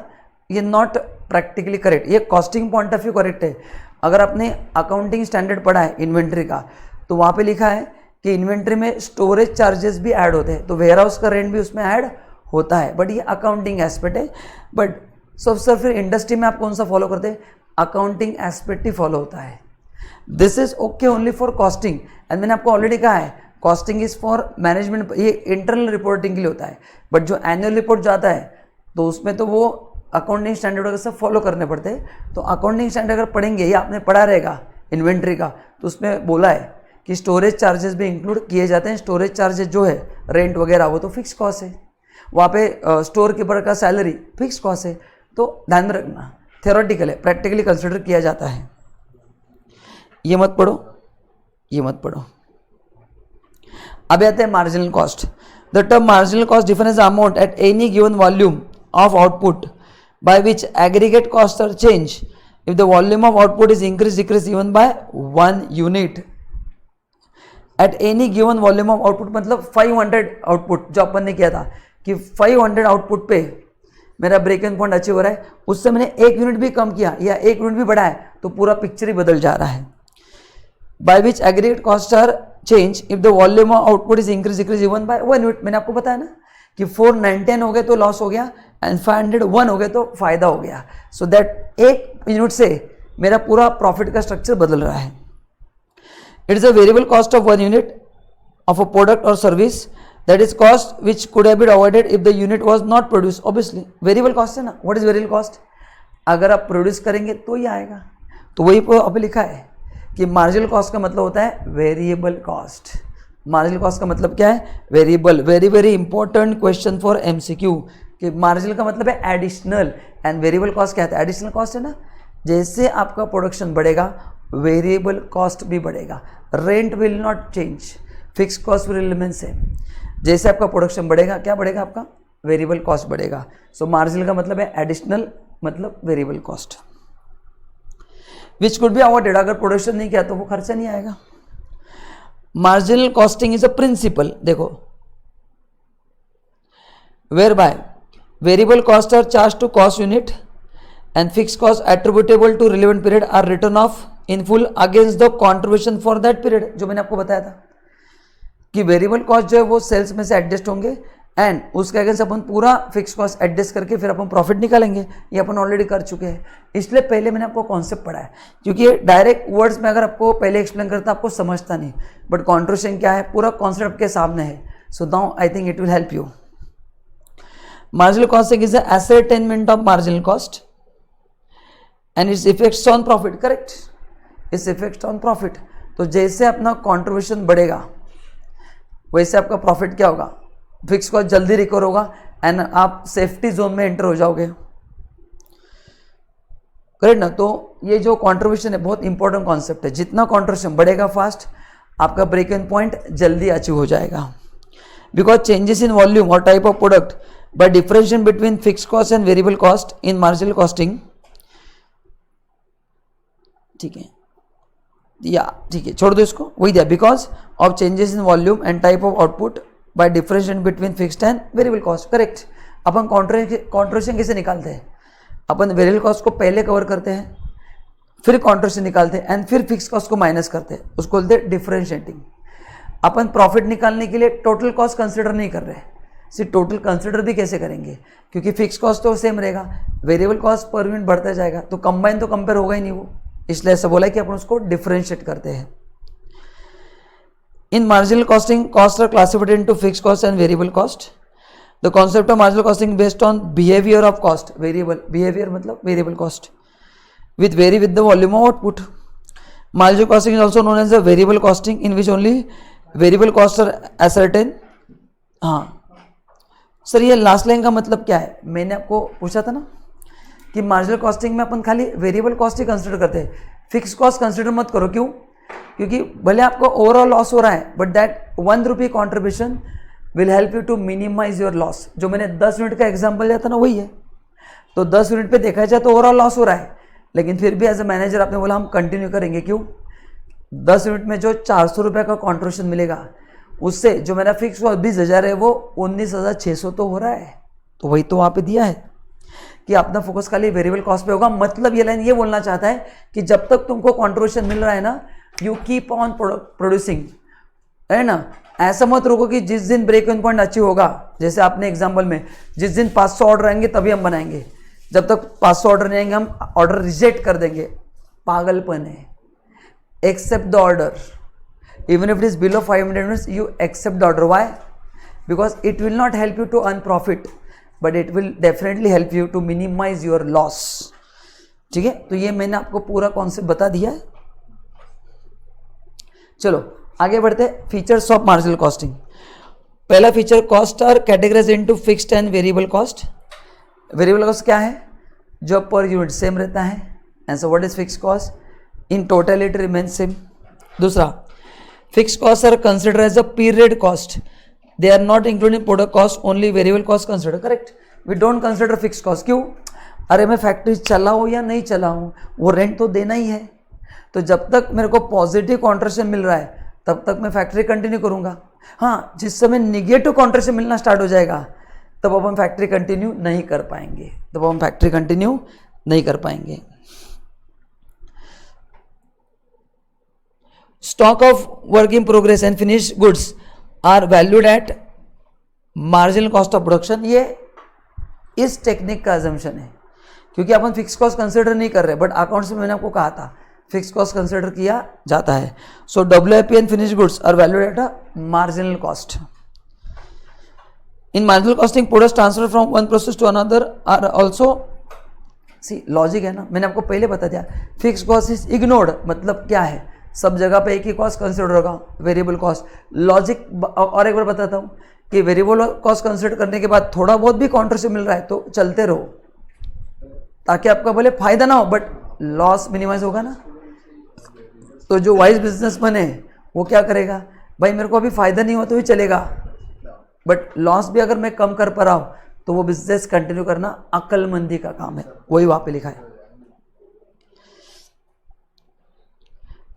ये नॉट प्रैक्टिकली करेक्ट, ये costing point of view correct है। अगर आपने अकाउंटिंग स्टैंडर्ड पढ़ा है इन्वेंट्री का, तो वहाँ पे लिखा है कि इन्वेंट्री में स्टोरेज चार्जेस भी ऐड होते हैं, तो वेयर हाउस का रेंट भी उसमें ऐड होता है, बट ये अकाउंटिंग एस्पेक्ट है। बट सर फिर इंडस्ट्री में आप कौन सा फॉलो करते हैं? अकाउंटिंग एस्पेक्ट ही फॉलो होता है। This is okay only for costing, and मैंने आपको ऑलरेडी कहा है कॉस्टिंग इज फॉर मैनेजमेंट, ये इंटरनल रिपोर्टिंग के लिए होता है। बट जो एनुअल रिपोर्ट जाता है तो उसमें तो वो अकाउंटिंग स्टैंडर्ड वगैरह सब फॉलो करने पड़ते हैं। तो अकाउंटिंग स्टैंडर्ड अगर पढ़ेंगे या आपने पढ़ा रहेगा इन्वेंट्री का, तो उसमें बोला है कि स्टोरेज चार्जेस भी इंक्लूड किए जाते हैं। स्टोरेज चार्जेस जो है रेंट वगैरह वो तो फिक्स कॉस्ट है, वहाँ पे स्टोर कीपर का सैलरी फिक्स कॉस्ट है। तो ध्यान में रखना, थियोरेटिकल है, प्रैक्टिकली कंसिडर किया जाता है। ये मत पढ़ो, ये मत पढ़ो। अब आते हैं marginal cost. The term marginal cost defines the amount at any given volume of output by which aggregate cost are change if the volume of output is increase decrease even by 1 unit. At any given volume of output मतलब 500 output जो अपन ने किया था कि 500 output पे मेरा break even point achieve हो रहा है, उससे मैंने 1 यूनिट भी कम किया या 1 यूनिट भी बढ़ाया तो पूरा पिक्चर ही बदल जा रहा है। By which aggregate cost are change if the volume of output is increase decrease even by 1 unit. मैंने आपको बताया ना कि 499 हो गए तो लॉस हो गया एंड 501 हो गए तो फायदा हो गया। सो दैट 1 यूनिट से मेरा पूरा प्रॉफिट का स्ट्रक्चर बदल रहा है। It is a variable cost of 1 unit of a product और service, that is cost which could have been avoided if the unit was not produced. Obviously variable cost है ना। What is variable cost? अगर आप produce करेंगे तो ही आएगा, तो वही अभी लिखा है कि मार्जिनल कॉस्ट का मतलब होता है वेरिएबल कॉस्ट। मार्जिनल कॉस्ट का मतलब क्या है? Variable. Very very important question for MCQ कि मार्जिनल का मतलब है एडिशनल एंड वेरिएबल कॉस्ट क्या है? एडिशनल कॉस्ट है ना। जैसे आपका प्रोडक्शन बढ़ेगा वेरिएबल कॉस्ट भी बढ़ेगा। Rent will not change, fix cost will remain same. जैसे आपका प्रोडक्शन बढ़ेगा क्या बढ़ेगा? आपका वेरिएबल कॉस्ट बढ़ेगा। सो मार्जिनल का मतलब है एडिशनल, मतलब variable cost which could be avoided. अगर प्रोडक्शन नहीं किया तो वो खर्चा नहीं आएगा। Marginal costing is a principle, देखो, whereby variable cost are charge to cost unit and fix cost attributable to relevant period are return off in full against the contribution for that period. जो मैंने आपको बताया था कि variable cost जो है वो सेल्स में से एडजस्ट होंगे एंड उसके अगेंस्ट अपन पूरा फिक्स कॉस्ट एडजस्ट करके फिर अपन प्रॉफिट निकालेंगे। ये अपन ऑलरेडी कर चुके हैं, इसलिए पहले मैंने आपको कॉन्सेप्ट पढ़ा है, क्योंकि डायरेक्ट वर्ड्स में अगर आपको पहले एक्सप्लेन करता आपको समझता नहीं, बट कॉन्ट्रीब्यूशन क्या है पूरा कॉन्सेप्ट के सामने है। So now I think it will help you. Marginal costing is ascertainment of marginal cost and its effects on profit. Correct, its effects on profit. तो जैसे अपना कॉन्ट्रीब्यूशन बढ़ेगा वैसे आपका प्रॉफिट क्या होगा? फिक्स कॉस्ट जल्दी रिकवर होगा एंड आप सेफ्टी जोन में एंटर हो जाओगे। करेक्ट ना। तो ये जो कंट्रीब्यूशन है बहुत इंपॉर्टेंट कॉन्सेप्ट है। जितना कंट्रीब्यूशन बढ़ेगा फास्ट, आपका ब्रेक इवन पॉइंट जल्दी अचीव हो जाएगा। बिकॉज चेंजेस इन वॉल्यूम और type of product by differentiation between fix cost and variable cost in marginal costing, ठीक है या ठीक है छोड़ दो इसको, वही दिया। Because of changes in volume and type of output bye differentiation between fixed and variable cost. Correct. Upon contribution कैसे निकालते हैं? अपन वेरिएबल कॉस्ट को पहले कवर करते हैं, फिर कॉन्ट्रीब्यूशन निकालते हैं एंड फिर फिक्स कॉस्ट को माइनस करते हैं, उसको बोलते हैं डिफरेंशिएटिंग। अपन प्रॉफिट निकालने के लिए टोटल कॉस्ट कंसिडर नहीं कर रहे, सिर्फ टोटल कंसिडर भी कैसे करेंगे? क्योंकि फिक्स कॉस्ट तो सेम रहेगा, वेरिएबल कॉस्ट पर यूनिट बढ़ता जाएगा, तो कंबाइन तो कंपेयर होगा ही नहीं वो, इसलिए ऐसा बोला कि अपन उसको डिफरेंशिएट करते हैं। In marginal costing cost are classified into fixed cost and variable cost. The concept of marginal costing based on behaviour of cost. Variable behaviour मतलब variable cost with very with the volume of output. Marginal costing is also known as the variable costing in which only variable cost are ascertain. हाँ sir, ये last line का मतलब क्या है? मैंने आपको पूछा था ना कि मार्जिनल कॉस्टिंग में अपन खाली वेरिएबल कॉस्ट ही कंसिडर करते हैं, फिक्स कॉस्ट कंसिडर मत करो। क्यों? क्योंकि भले आपको ओवरऑल लॉस हो रहा है but that 1 rupee contribution will help you to minimize your loss. जो मैंने 10 यूनिट का एग्जांपल दिया था ना वही है। तो 10 यूनिट पे देखा जाए तो ओवरऑल लॉस हो रहा है, लेकिन फिर भी एज अ मैनेजर आपने बोला हम कंटिन्यू करेंगे। क्यों? 10 यूनिट में जो 400 रुपये का कॉन्ट्रीब्यूशन मिलेगा उससे जो मेरा फिक्स 20,000 है वो 19,600 तो हो रहा है। तो वही तो वहाँ पे दिया है कि अपना फोकस खाली वेरिएबल कॉस्ट पे होगा। मतलब ये लाइन ये बोलना चाहता है कि जब तक तुमको कॉन्ट्रीब्यूशन मिल रहा है ना, यू कीप ऑन प्रोड्यूसिंग है ना। ऐसा मत रुको कि जिस दिन ब्रेक इवन पॉइंट अचीव होगा, जैसे आपने एग्जांपल में जिस दिन 500 ऑर्डर आएंगे तभी हम बनाएंगे, जब तक 500 ऑर्डर नहीं आएंगे हम ऑर्डर रिजेक्ट कर देंगे। पागलपन है। Accept the order, even if it is below 500 units, you accept the order. Why? Because it will not help you to earn profit, but it will definitely help you to minimize your loss. ठीक है, तो ये मैंने आपको पूरा concept बता दिया है। चलो आगे बढ़ते हैं। Features of marginal costing. पहला feature, cost are categorised into fixed and variable cost. Variable cost क्या है? जो पर यूनिट सेम रहता है। And so what is fixed cost? In totality remain same. दूसरा, fixed cost are consider as a period cost, they are not including product cost, only variable cost consider. Correct, we don't consider fixed cost. क्यों? अरे मैं factory चलाऊँ या नहीं चलाऊँ, वो rent तो देना ही है। तो जब तक मेरे को पॉजिटिव कॉन्ट्रिब्यूशन मिल रहा है तब तक मैं फैक्ट्री कंटिन्यू करूंगा। हाँ, जिस समय निगेटिव कॉन्ट्रिब्यूशन मिलना स्टार्ट हो जाएगा तब अब हम फैक्ट्री कंटिन्यू नहीं कर पाएंगे। Stock of work in progress and finish goods are valued at marginal cost of production. ये इस टेक्निक का अजम्पशन है, क्योंकि अपन फिक्स कॉस्ट कंसिडर नहीं कर रहे, बट अकाउंट्स में मैंने आपको कहा था फिक्स कॉस्ट कंसिडर किया जाता है। So WIP and finish goods are valued at a marginal cost. In marginal costing, products transfer from one process to another are also, see logic है ना, मैंने आपको पहले बता दिया। फिक्स कॉस्ट इज इग्नोर्ड, मतलब क्या है? सब जगह पे एक ही कॉस्ट कंसिडर होगा, वेरिएबल कॉस्ट। लॉजिक और एक बार बताता हूँ कि वेरिएबल कॉस्ट कंसिडर करने के बाद थोड़ा बहुत भी कॉन्ट्रिब्यूशन मिल रहा है तो चलते रहो, ताकि आपका भले फायदा ना हो बट लॉस मिनिमाइज होगा ना। तो जो वाइज बिजनेसमैन है वो क्या करेगा? भाई मेरे को अभी फायदा नहीं हुआ तो भी चलेगा, बट लॉस भी अगर मैं कम कर पा रहा हूँ तो वो बिजनेस कंटिन्यू करना अक्लमंदी का काम है। वही वहां पे लिखा है।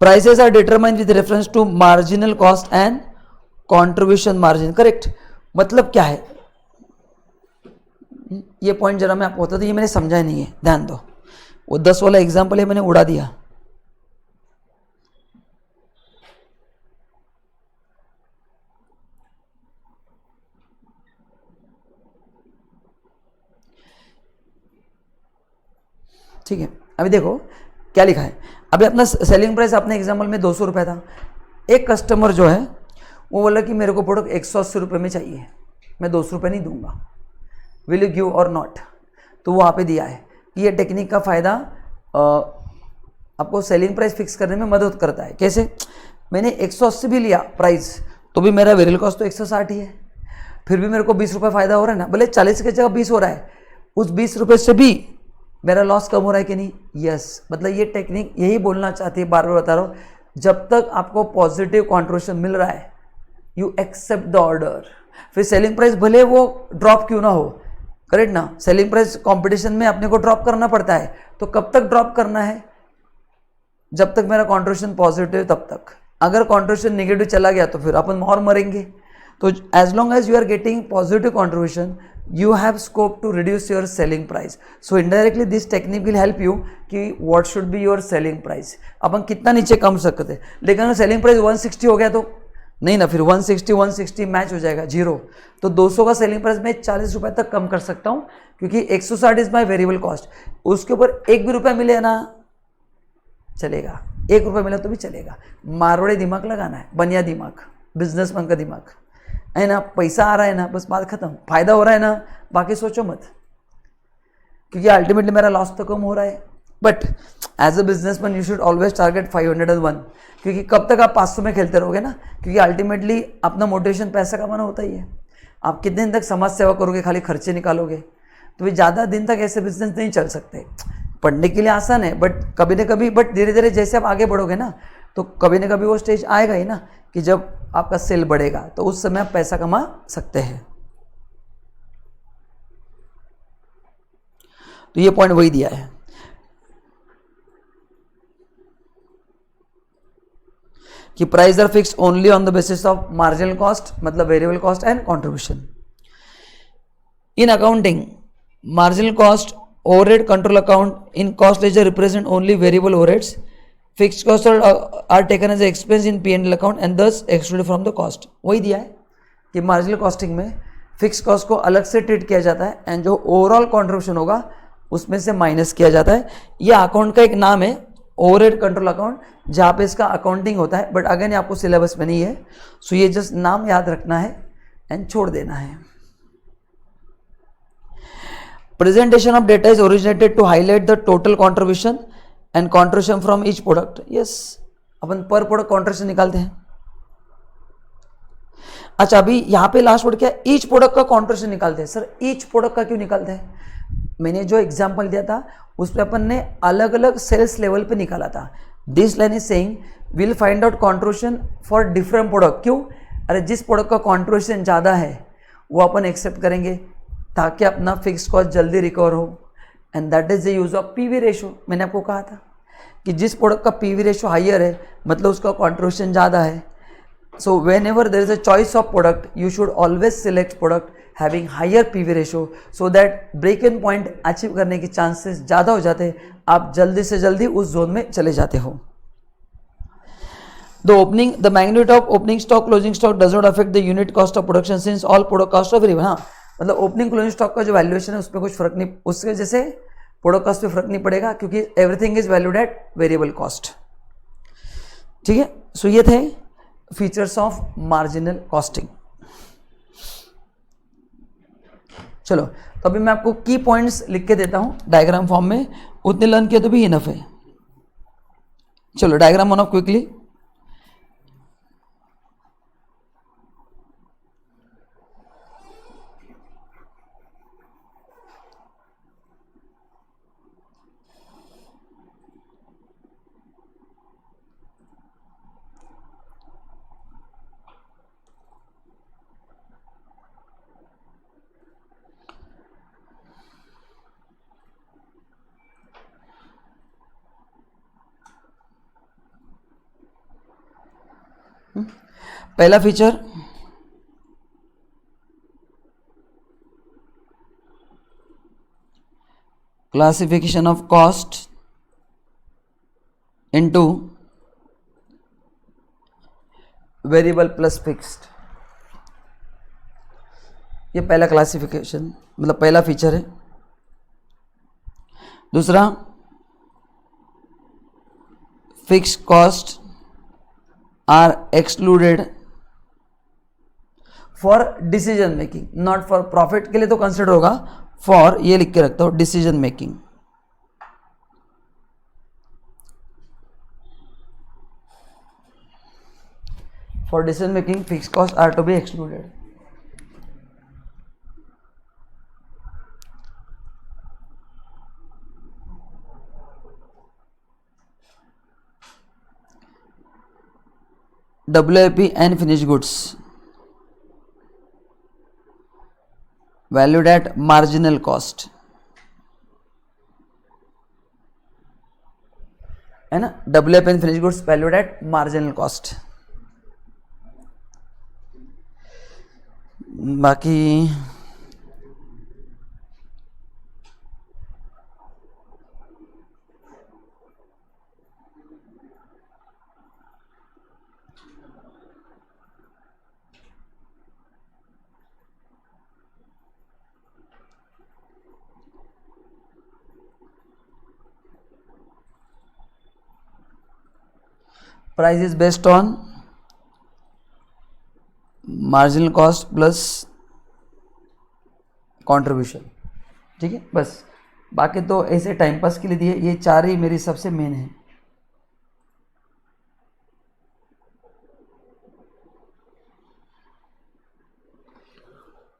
Prices are determined with reference to marginal cost and contribution margin. Correct, मतलब क्या है? ये पॉइंट जरा मैं आपको बता दूं, ये मैंने समझा नहीं है, ध्यान दो। वो 10 वाला एग्जाम्पल है, मैंने उड़ा दिया। ठीक है, अभी देखो क्या लिखा है। अभी अपना सेलिंग प्राइस अपने एग्जाम्पल में 200 रुपये था। एक कस्टमर जो है वो बोला कि मेरे को प्रोडक्ट 180 रुपये में चाहिए, मैं 200 रुपये नहीं दूंगा, विल यू गिव और नॉट? तो वहाँ पे दिया है कि ये टेक्निक का फ़ायदा आपको सेलिंग प्राइस फिक्स करने में मदद करता है। कैसे? मैंने 180 भी लिया प्राइस तो भी मेरा वेरिएबल कॉस्ट तो 160 ही है, फिर भी मेरे को 20 रुपये फ़ायदा हो रहा है ना। भले 40 की जगह 20 हो रहा है, उस 20 रुपये से भी मेरा लॉस कम हो रहा है कि नहीं? यस। मतलब ये टेक्निक यही बोलना चाहती है, बार बार बता रहा हूँ, जब तक आपको पॉजिटिव कॉन्ट्रिब्यूशन मिल रहा है यू एक्सेप्ट द ऑर्डर। फिर सेलिंग प्राइस भले वो ड्रॉप क्यों ना हो, करेक्ट ना, सेलिंग प्राइस कंपटीशन में अपने को ड्रॉप करना पड़ता है, तो कब तक ड्रॉप करना है? जब तक मेरा कॉन्ट्रिब्यूशन पॉजिटिव तब तक। अगर कॉन्ट्रिब्यूशन नेगेटिव चला गया तो फिर अपन और मरेंगे। तो as long as you are getting positive contribution you have scope to reduce your selling price. So indirectly this technique will help you कि what should be your selling price. अपन कितना नीचे कम सकते हैं, लेकिन अगर सेलिंग प्राइस 160 हो गया तो नहीं ना, फिर 160 मैच हो जाएगा, जीरो। तो 200 का सेलिंग प्राइस मैं 40 रुपये तक कम कर सकता हूँ, क्योंकि 160 इज माई वेरिएबल कॉस्ट। उसके ऊपर 1 भी रुपया मिले ना चलेगा, 1 रुपया मिला तो भी चलेगा। मारवाड़ी दिमाग लगाना है, बनिया दिमाग, बिजनेसमैन का दिमाग है ना। पैसा आ रहा है ना, बस बात खत्म। फायदा हो रहा है ना, बाकी सोचो मत, क्योंकि अल्टीमेटली मेरा लॉस तो कम हो रहा है। But as a businessman you should always target 501, क्योंकि कब तक आप 500 में खेलते रहोगे ना, क्योंकि अल्टीमेटली अपना मोटिवेशन पैसा कमाना होता ही है। आप कितने दिन तक समाज सेवा करोगे, खाली खर्चे निकालोगे, तो भी ज़्यादा दिन तक ऐसे बिजनेस नहीं चल सकते। पढ़ने के लिए आसान है, बट कभी ना कभी, बट धीरे धीरे जैसे आप आगे बढ़ोगे ना, तो कभी ना कभी वो स्टेज आएगा ही ना कि जब आपका सेल बढ़ेगा, तो उस समय आप पैसा कमा सकते हैं। तो ये पॉइंट वही दिया है कि price are fix only on the basis of marginal cost, मतलब variable cost and contribution. In accounting marginal cost, overhead control account in cost ledger represent only variable overheads fixed cost are taken as expense in P&L account and thus excluded from the cost. वही दिया है कि marginal costing में fix cost को अलग से treat किया जाता है एंड जो ओवरऑल कॉन्ट्रीब्यूशन होगा उसमें से माइनस किया जाता है. यह अकाउंट का एक नाम है, ओवरहेड कंट्रोल अकाउंट, जहाँ पे इसका अकाउंटिंग होता है, बट अगेन आपको सिलेबस में नहीं है, सो ये जस्ट नाम याद रखना है एंड छोड़ देना है. Presentation of data is originated to highlight the total contribution and contribution from each product. Yes, अपन पर प्रोडक्ट कॉन्ट्रीब्यूशन निकालते हैं. अच्छा, अभी यहाँ पे लास्ट वर्ड क्या है? ईच प्रोडक्ट का कॉन्ट्रीब्यूशन निकालते हैं. सर ईच प्रोडक्ट का क्यों निकालते हैं? मैंने जो एग्जांपल दिया था उस पर अपन ने अलग अलग सेल्स लेवल पे निकाला था. This line is saying will find out contribution for different product. क्यों? अरे जिस प्रोडक्ट का कॉन्ट्रीब्यूशन ज़्यादा है वो अपन एक्सेप्ट करेंगे ताकि अपना फिक्स कॉस्ट जल्दी रिकवर हो, and that is the use of PV ratio. मैंने आपको कहा था कि जिस प्रोडक्ट का पीवी रेशो हाइयर है मतलब उसका कॉन्ट्रीब्यूशन ज़्यादा है. So whenever there is a choice of product, you should always select product having higher PV ratio so that break even point achieve करने के चांसेस ज़्यादा हो जाते हैं, आप जल्दी से जल्दी उस जोन में चले जाते हो. The magnitude of opening stock, closing stock does not affect the unit cost of production since all product cost are variable. हाँ, मतलब ओपनिंग क्लोजिंग स्टॉक का जो वैल्यूएशन है उसमें कुछ फर्क नहीं, उसके जैसे प्रोडक्ट कॉस्ट पे फर्क नहीं पड़ेगा क्योंकि everything is valued at variable cost. ठीक है, सो ये थे फीचर्स ऑफ मार्जिनल कॉस्टिंग. चलो, तो अभी मैं आपको की पॉइंट्स लिख के देता हूं डायग्राम फॉर्म में, उतने लर्न किया तो भी इनफ है. चलो डायग्राम वन ऑफ क्विकली. पहला feature classification of cost into variable plus fixed. ये पहला क्लासिफिकेशन मतलब पहला फीचर है. दूसरा, fixed cost are excluded for decision making, not for profit. के लिए तो कंसिडर होगा, फॉर ये लिख के रखता हूं decision making. For decision making fixed cost are to be excluded. WIP and finished goods valued at marginal cost, है ना? WIP and finished goods valued at marginal cost. बाकी price is based on marginal cost plus contribution. ठीक है, बस बाकी तो ऐसे time pass के लिए दिए. ये चार ही मेरी सबसे मेन है.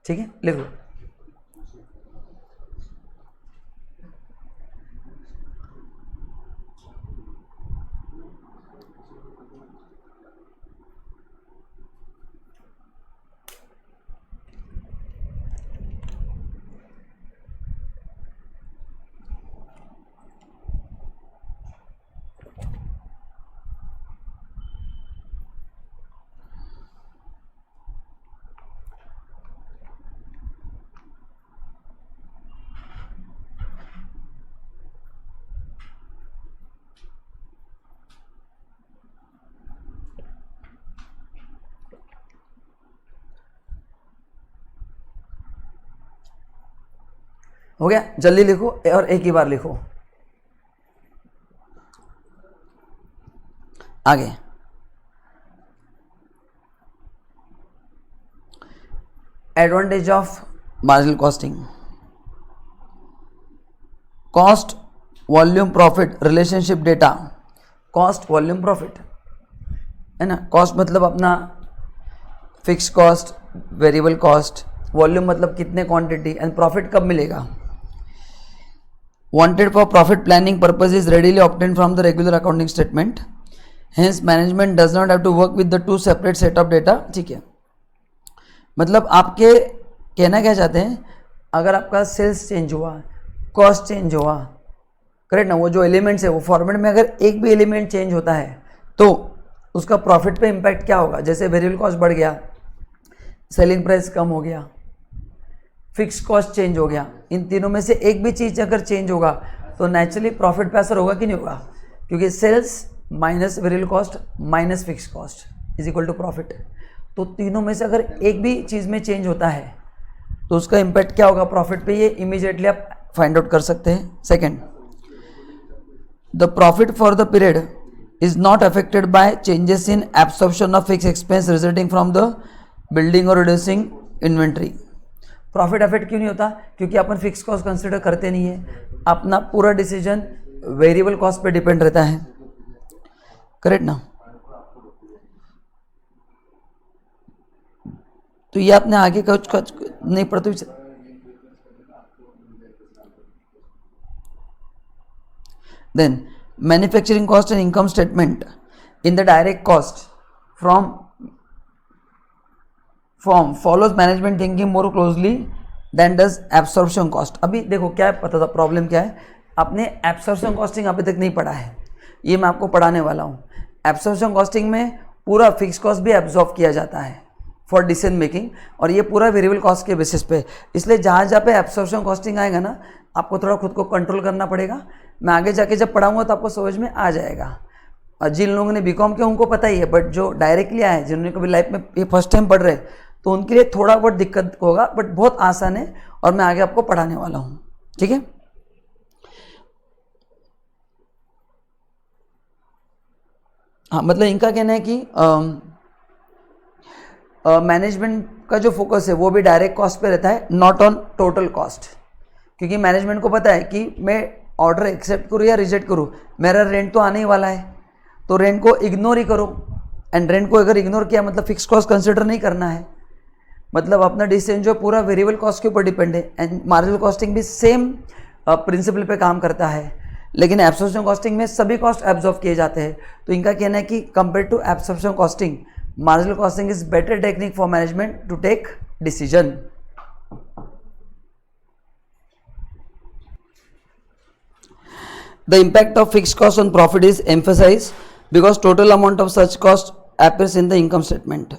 ठीक है, लिख लो. हो गया, जल्दी लिखो और एक ही बार लिखो। आगे advantage of marginal costing, cost volume profit relationship data. Cost volume profit है ना, कॉस्ट मतलब अपना fix cost, variable cost, volume मतलब कितने क्वांटिटी, एंड प्रॉफिट कब मिलेगा। Wanted for profit planning purpose is readily obtained from the regular accounting statement, hence management does not have to work with the two separate set of data. ठीक है, मतलब आपके कहना क्या चाहते हैं, अगर आपका सेल्स चेंज हुआ, कॉस्ट चेंज हुआ, करेक्ट ना, वो जो एलिमेंट्स है वो फॉर्मेट में अगर एक भी एलिमेंट चेंज होता है तो उसका प्रॉफिट पे इम्पैक्ट क्या होगा। जैसे वेरिएबल कॉस्ट बढ़ गया, सेलिंग प्राइस कम हो गया, फिक्स कॉस्ट चेंज हो गया, इन तीनों में से एक भी चीज़ अगर चेंज होगा तो नेचुरली प्रॉफिट पे असर होगा कि नहीं होगा, क्योंकि sales minus variable cost minus fix cost is equal to profit. तो तीनों में से अगर एक भी चीज़ में चेंज होता है तो उसका इम्पैक्ट क्या होगा प्रॉफिट पे, ये इमीडिएटली आप फाइंड आउट कर सकते हैं। Second, the profit for the period is not affected by changes in absorption of fix expense resulting from the building और रिड्यूसिंग इन्वेंट्री। प्रॉफिट अफेक्ट क्यों नहीं होता, क्योंकि अपन फिक्स कॉस्ट कंसिडर करते नहीं है, अपना पूरा डिसीजन वेरिएबल कॉस्ट पे डिपेंड रहता है, करेक्ट ना। तो ये आपने आगे कुछ नहीं पढ़ा तो then manufacturing cost and income statement in the direct cost from form follows management thinking more closely than does absorption cost. अभी देखो क्या है, पता था प्रॉब्लम क्या है, आपने एब्सॉर्प्शन कॉस्टिंग अभी तक नहीं पढ़ा है, ये मैं आपको पढ़ाने वाला हूँ। एब्सॉर्प्शन कॉस्टिंग में पूरा फिक्स कॉस्ट भी एब्जॉर्ब किया जाता है फॉर डिसीजन मेकिंग, और ये पूरा वेरिएबल कॉस्ट के बेसिस पे, इसलिए जहाँ जहाँ पे एब्सॉर्प्शन कॉस्टिंग आएगा ना, आपको थोड़ा खुद को कंट्रोल करना पड़ेगा। मैं आगे जाके जब पढ़ाऊंगा तो आपको समझ में आ जाएगा। और जिन लोगों ने बीकॉम किया उनको पता ही है, बट जो डायरेक्टली आए, जिन्होंने कभी लाइफ में ये फर्स्ट टाइम पढ़ रहे, तो उनके लिए थोड़ा बहुत दिक्कत होगा, बट बहुत आसान है और मैं आगे आपको पढ़ाने वाला हूँ। ठीक है, हाँ, मतलब इनका कहना है कि मैनेजमेंट का जो फोकस है वो भी डायरेक्ट कॉस्ट पे रहता है, नॉट ऑन टोटल कॉस्ट, क्योंकि मैनेजमेंट को पता है कि मैं ऑर्डर एक्सेप्ट करूँ या रिजेक्ट करूँ, मेरा रेंट तो आने ही वाला है, तो रेंट को इग्नोर ही करो। एंड रेंट को अगर इग्नोर किया मतलब फिक्स कॉस्ट कंसिडर नहीं करना है, मतलब अपना डिसीजन जो पूरा वेरिएबल कॉस्ट के ऊपर डिपेंड है। एंड मार्जिनल कॉस्टिंग भी सेम प्रिंसिपल पे काम करता है, लेकिन एब्सॉर्प्शन कॉस्टिंग में सभी कॉस्ट एब्जॉर्ब किए जाते हैं। तो इनका कहना है कि compare to absorption costing, marginal costing is better technique for management to take decision. The impact of fixed cost on profit is emphasized because total amount of such cost appears in the income statement.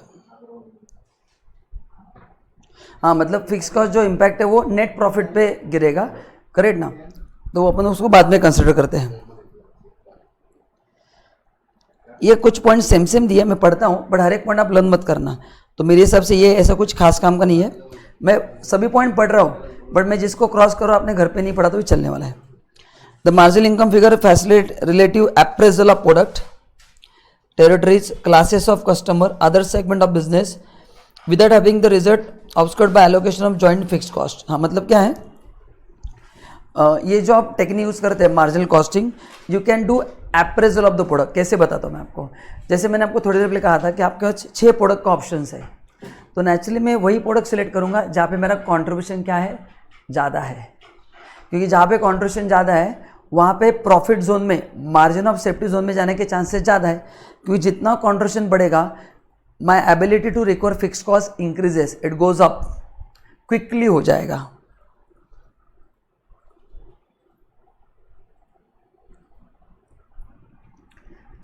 हाँ, मतलब fix cost जो impact है वो net profit पे गिरेगा, correct ना, तो अपन उसको बाद में कंसिडर करते हैं। ये कुछ पॉइंट सेम सेम दिया, मैं पढ़ता हूँ, बट हर एक पॉइंट आप लर्न मत करना। तो मेरे हिसाब से ये ऐसा कुछ खास काम का नहीं है, मैं सभी पॉइंट पढ़ रहा हूँ, बट मैं जिसको क्रॉस करो आपने घर पे नहीं पढ़ा तो भी चलने वाला है। The marginal income figure facilitates relative appraisal of product, territories, classes of customer, other segment of business, without having the result obscured by allocation of joint fixed cost. हाँ, मतलब क्या है, ये जो आप टेक्निक यूज़ करते हैं marginal costing, you can do appraisal of the product. कैसे बताता हूँ मैं आपको, जैसे मैंने आपको थोड़ी देर पहले कहा था कि आपके पास 6 प्रोडक्ट का ऑप्शन है, तो नेचुरली मैं वही प्रोडक्ट सिलेक्ट करूँगा जहाँ पे मेरा कॉन्ट्रीब्यूशन क्या है, ज़्यादा है, क्योंकि जहाँ पे कॉन्ट्रीब्यूशन ज़्यादा है वहाँ पे प्रॉफिट जोन में, मार्जिन ऑफ सेफ्टी जोन में जाने के चांसेस ज़्यादा है, क्योंकि जितना कॉन्ट्रीब्यूशन बढ़ेगा my ability to recover fix cost increases, it goes up, quickly हो जाएगा।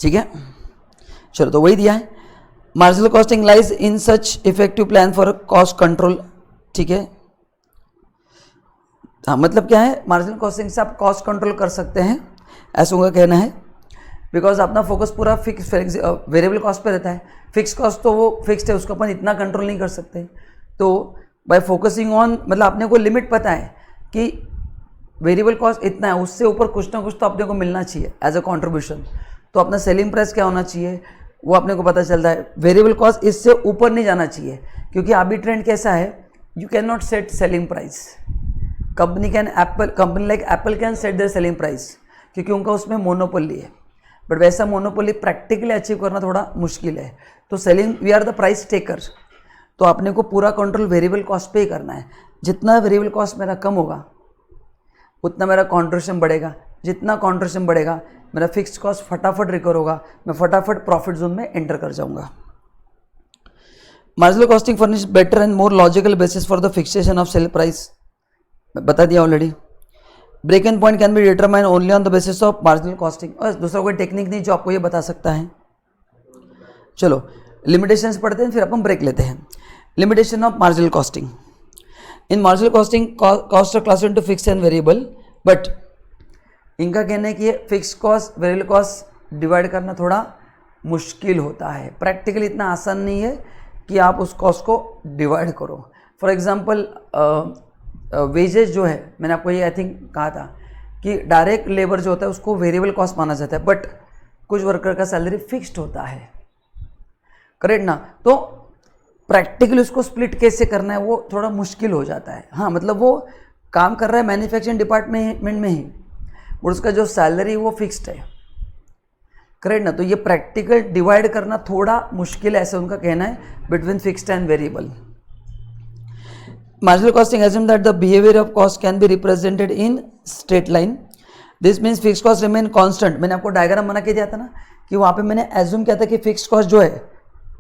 ठीक है, चलो, तो वही दिया है, marginal costing lies in such effective plan for cost control. ठीक है, हाँ, मतलब क्या है, मार्जिनल कॉस्टिंग से आप कॉस्ट कंट्रोल कर सकते हैं, ऐसा उनका कहना है, बिकॉज अपना फोकस पूरा फिक्स वेरिएबल कॉस्ट पे रहता है। फिक्स कॉस्ट तो वो फिक्स्ड है, उसको अपन इतना कंट्रोल नहीं कर सकते, तो बाय फोकसिंग ऑन, मतलब अपने को लिमिट पता है कि वेरिएबल कॉस्ट इतना है, उससे ऊपर कुछ ना कुछ तो अपने को मिलना चाहिए एज अ कंट्रीब्यूशन। तो अपना सेलिंग प्राइस क्या होना चाहिए वो अपने को पता चलता है। वेरिएबल कॉस्ट इससे ऊपर नहीं जाना चाहिए, क्योंकि अभी ट्रेंड कैसा है, you can not set selling price. Company like Apple can set their selling price, क्योंकि उनका उसमें मोनोपोली है, बट वैसा मोनोपोली प्रैक्टिकली अचीव करना थोड़ा मुश्किल है। तो selling, we are the price taker, तो अपने को पूरा कंट्रोल वेरिएबल कॉस्ट पे ही करना है। जितना वेरिएबल कॉस्ट मेरा कम होगा उतना मेरा कंट्रीब्यूशन बढ़ेगा, जितना कंट्रीब्यूशन बढ़ेगा मेरा फिक्स्ड कॉस्ट फटाफट रिकवर होगा, मैं फटाफट प्रॉफिट जोन में एंटर कर जाऊंगा। Marginal costing furnish better and more logical basis for the fixation of sell price, बता दिया already. Break even point can be determine only on the basis of marginal costing, और दूसरा कोई technique नहीं जो आपको ये बता सकता है। चलो लिमिटेशंस पढ़ते हैं, फिर अपन ब्रेक लेते हैं। Limitation of marginal costing. In marginal costing cost of class into fix and variable, but इनका कहना है कि ये fix cost variable cost divide करना थोड़ा मुश्किल होता है, प्रैक्टिकली इतना आसान नहीं है कि आप उस कॉस्ट को डिवाइड करो। फॉर एग्जांपल वेजेस जो है, मैंने आपको ये आई थिंक कहा था कि डायरेक्ट लेबर जो होता है उसको वेरिएबल कॉस्ट माना जाता है, बट कुछ वर्कर का सैलरी फिक्स्ड होता है, करेक्ट ना। तो प्रैक्टिकली उसको स्प्लिट कैसे करना है वो थोड़ा मुश्किल हो जाता है। हाँ, मतलब वो काम कर रहा है मैन्युफैक्चरिंग डिपार्टमेंट में ही, और उसका जो सैलरी वो फिक्स्ड है, करेक्ट ना। तो ये प्रैक्टिकल डिवाइड करना थोड़ा मुश्किल है, ऐसा उनका कहना है, between fixed and variable. Marginal costing assumes that the behavior of cost can be represented in straight line. This means fixed cost remain constant. मैंने आपको डायग्राम बना के दिया था ना कि वहाँ पे मैंने एज्यूम किया था कि फिक्स्ड कॉस्ट जो है,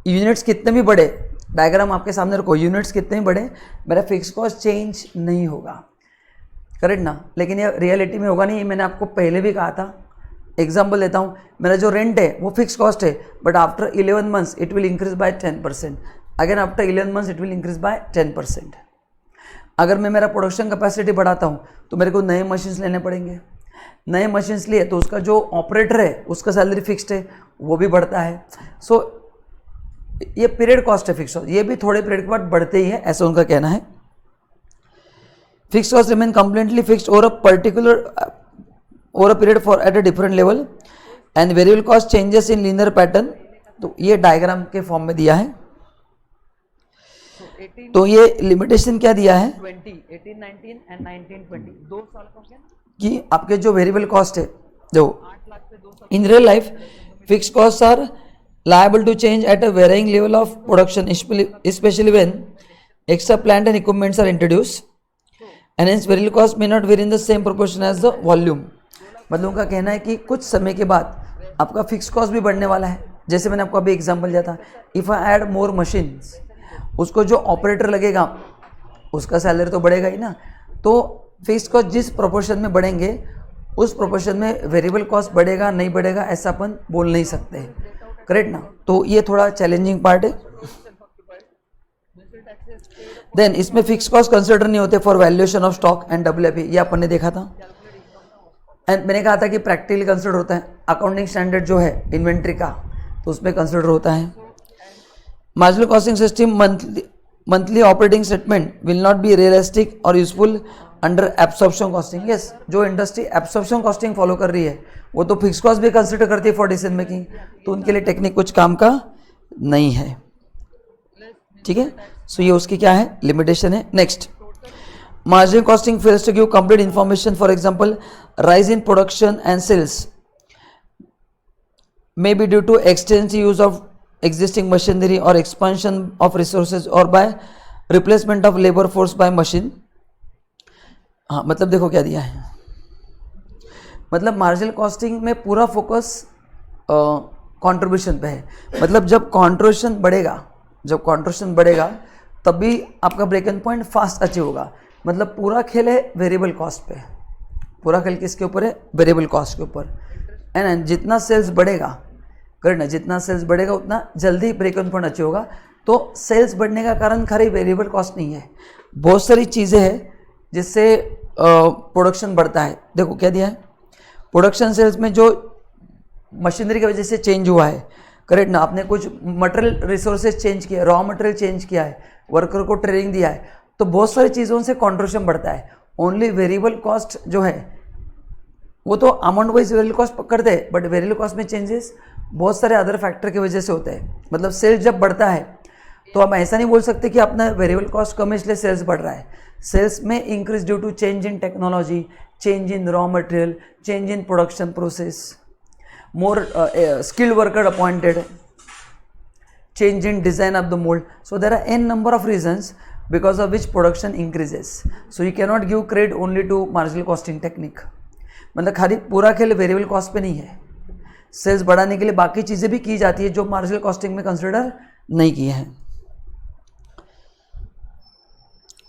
यूनिट्स कितने भी बढ़े, डायग्राम आपके सामने रखो, यूनिट्स कितने भी बढ़े मेरा फिक्स्ड कॉस्ट चेंज नहीं होगा, करेक्ट ना। लेकिन ये रियलिटी में होगा नहीं, मैंने आपको पहले भी कहा था। एग्जाम्पल देता हूँ, मेरा जो रेंट है वो फिक्स कॉस्ट है, but after 11 months it will increase by 10%, again after 11 months it will increase by 10%। अगर मैं मेरा प्रोडक्शन कैपेसिटी बढ़ाता हूँ तो मेरे को नए मशीन्स लेने पड़ेंगे, नए मशीन्स लिए तो उसका जो ऑपरेटर है उसका सैलरी फिक्स्ड है, वो भी बढ़ता है। सो ये पीरियड कॉस्ट है फिक्स, ये भी थोड़े पीरियड के बाद बढ़ते ही है, ऐसा उनका कहना है। Fixed cost remain completely fixed over a particular over a period for at a different level and variable cost changes in linear pattern. तो ये डायग्राम के फॉर्म में दिया है। तो ये लिमिटेशन क्या दिया है 18, 19 एंड 19, 20 2 साल का क्या कि आपके जो वेरिएबल कॉस्ट है, जो in real life fixed cost are liable to change at a varying level of production, especially when extra plant and equipments are introduced, and hence variable cost may not vary in the same proportion as the volume. मतलब उनका कहना है कि कुछ समय के बाद आपका फिक्स कॉस्ट भी बढ़ने वाला है। जैसे मैंने आपको अभी एग्जांपल दिया था, if I add more machines, उसको जो ऑपरेटर लगेगा उसका सैलरी तो बढ़ेगा ही ना। तो फिक्स कॉस्ट जिस प्रोपोर्शन में बढ़ेंगे उस प्रोपोर्शन में वेरिएबल कॉस्ट बढ़ेगा नहीं बढ़ेगा ऐसा अपन बोल नहीं सकते, करेक्ट ना। तो ये थोड़ा चैलेंजिंग पार्ट है। देन इसमें फिक्स कॉस्ट कंसिडर नहीं होते for valuation of stock and WAP, ये अपन ने देखा था। एंड मैंने कहा था कि प्रैक्टिकली कंसिडर होता है, अकाउंटिंग स्टैंडर्ड जो है इन्वेंट्री का तो उसमें कंसिडर होता है। Marginal costing system monthly operating statement will not be realistic और useful under absorption costing. Yes, जो इंडस्ट्री एब्सॉर्प्शन कॉस्टिंग फॉलो कर रही है वो तो फिक्स कॉस्ट भी कंसिडर करती है फॉर डिसीजन मेकिंग, तो उनके लिए टेक्निक कुछ काम का नहीं है, ठीक है। सो ये उसकी क्या है, लिमिटेशन है। Next, marginal costing fails to give complete information. For example, rise in production and sales may be due to extensive use of existing machinery or expansion of resources or by replacement of labor force by machine. हाँ, मतलब देखो क्या दिया है, मतलब marginal costing में पूरा focus contribution पे है। मतलब जब कंट्रीब्यूशन बढ़ेगा तब भी आपका break even point fast achieve होगा। मतलब पूरा खेल है वेरिएबल कॉस्ट पे, पूरा खेल किसके ऊपर है, वेरिएबल कॉस्ट के ऊपर। एंड जितना सेल्स बढ़ेगा, करेक्ट ना, जितना सेल्स बढ़ेगा उतना जल्दी ब्रेक इवन पॉइंट अचीव होगा। तो सेल्स बढ़ने का कारण खाली वेरिएबल कॉस्ट नहीं है, बहुत सारी चीज़ें हैं जिससे प्रोडक्शन बढ़ता है। देखो क्या दिया है, प्रोडक्शन सेल्स में जो मशीनरी की वजह से चेंज हुआ है, करेक्ट ना, आपने कुछ मटेरियल रिसोर्सेज चेंज किया, रॉ मटेरियल चेंज किया है, वर्कर को ट्रेनिंग दिया है, तो बहुत सारी चीज़ों से कंट्रीब्यूशन बढ़ता है। ओनली वेरिएबल कॉस्ट जो है वो तो अमाउंट वाइज वेरिएबल कॉस्ट पकड़ते हैं, बट वेरिएबल कॉस्ट में चेंजेस बहुत सारे अदर फैक्टर की वजह से होते हैं। मतलब सेल्स जब बढ़ता है तो आप ऐसा नहीं बोल सकते कि अपना वेरिएबल कॉस्ट कम है इसलिए सेल्स बढ़ रहा है। सेल्स में increase due to change in technology, change in raw material, change in production process, more skilled worker appointed, change in design of the mold. So there are n number of reasons because of which production increases. So you cannot give credit only to marginal costing technique. मतलब खाली पूरा खेल variable cost पे नहीं है, sales बढ़ाने के लिए बाकी चीज़ें भी की जाती है जो मार्जिनल कॉस्टिंग में कंसिडर नहीं की है।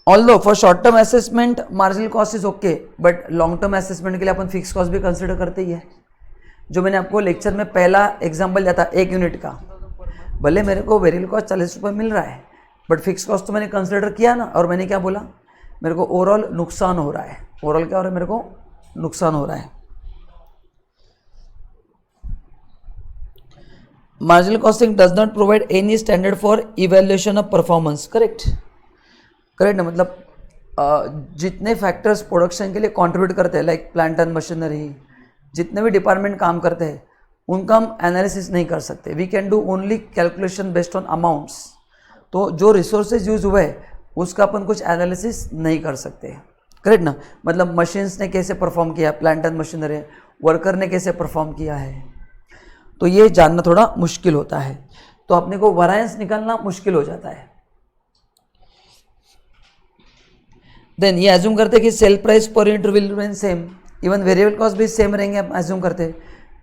Although for short term assessment marginal cost is okay, but long term assessment के लिए अपन फिक्स कॉस्ट भी कंसिडर करते ही है। जो मैंने आपको लेक्चर में पहला एग्जाम्पल दिया था 1 यूनिट का, भले मेरे को वेरिएबल कॉस्ट 40 रुपये मिल रहा है, बट फिक्स कॉस्ट तो मैंने कंसिडर किया ना। और मैंने क्या बोला, मेरे को ओवरऑल नुकसान हो रहा है। ओवरऑल क्या हो रहा है, मेरे को नुकसान हो रहा है। Marginal costing does not provide any standard for evaluation of performance. Correct ना, मतलब जितने फैक्टर्स प्रोडक्शन के लिए कंट्रीब्यूट करते हैं, लाइक प्लांट एंड मशीनरी, जितने भी डिपार्टमेंट काम करते हैं उनका हम एनालिसिस नहीं कर सकते। We can do only calculation based on amounts. तो जो रिसोर्सेज यूज हुए उसका अपन कुछ एनालिसिस नहीं कर सकते। करेक्ट ना, मतलब मशीन्स ने कैसे परफॉर्म किया, प्लांट एंड मशीनरी, वर्कर ने कैसे परफॉर्म किया है, तो ये जानना थोड़ा मुश्किल होता है। तो अपने को वैरिएंस निकालना मुश्किल हो जाता है। देन ये एज्यूम करते हैं कि sale price per unit will remain same, even variable cost भी सेम रहेंगे, हम एज्यूम करते हैं,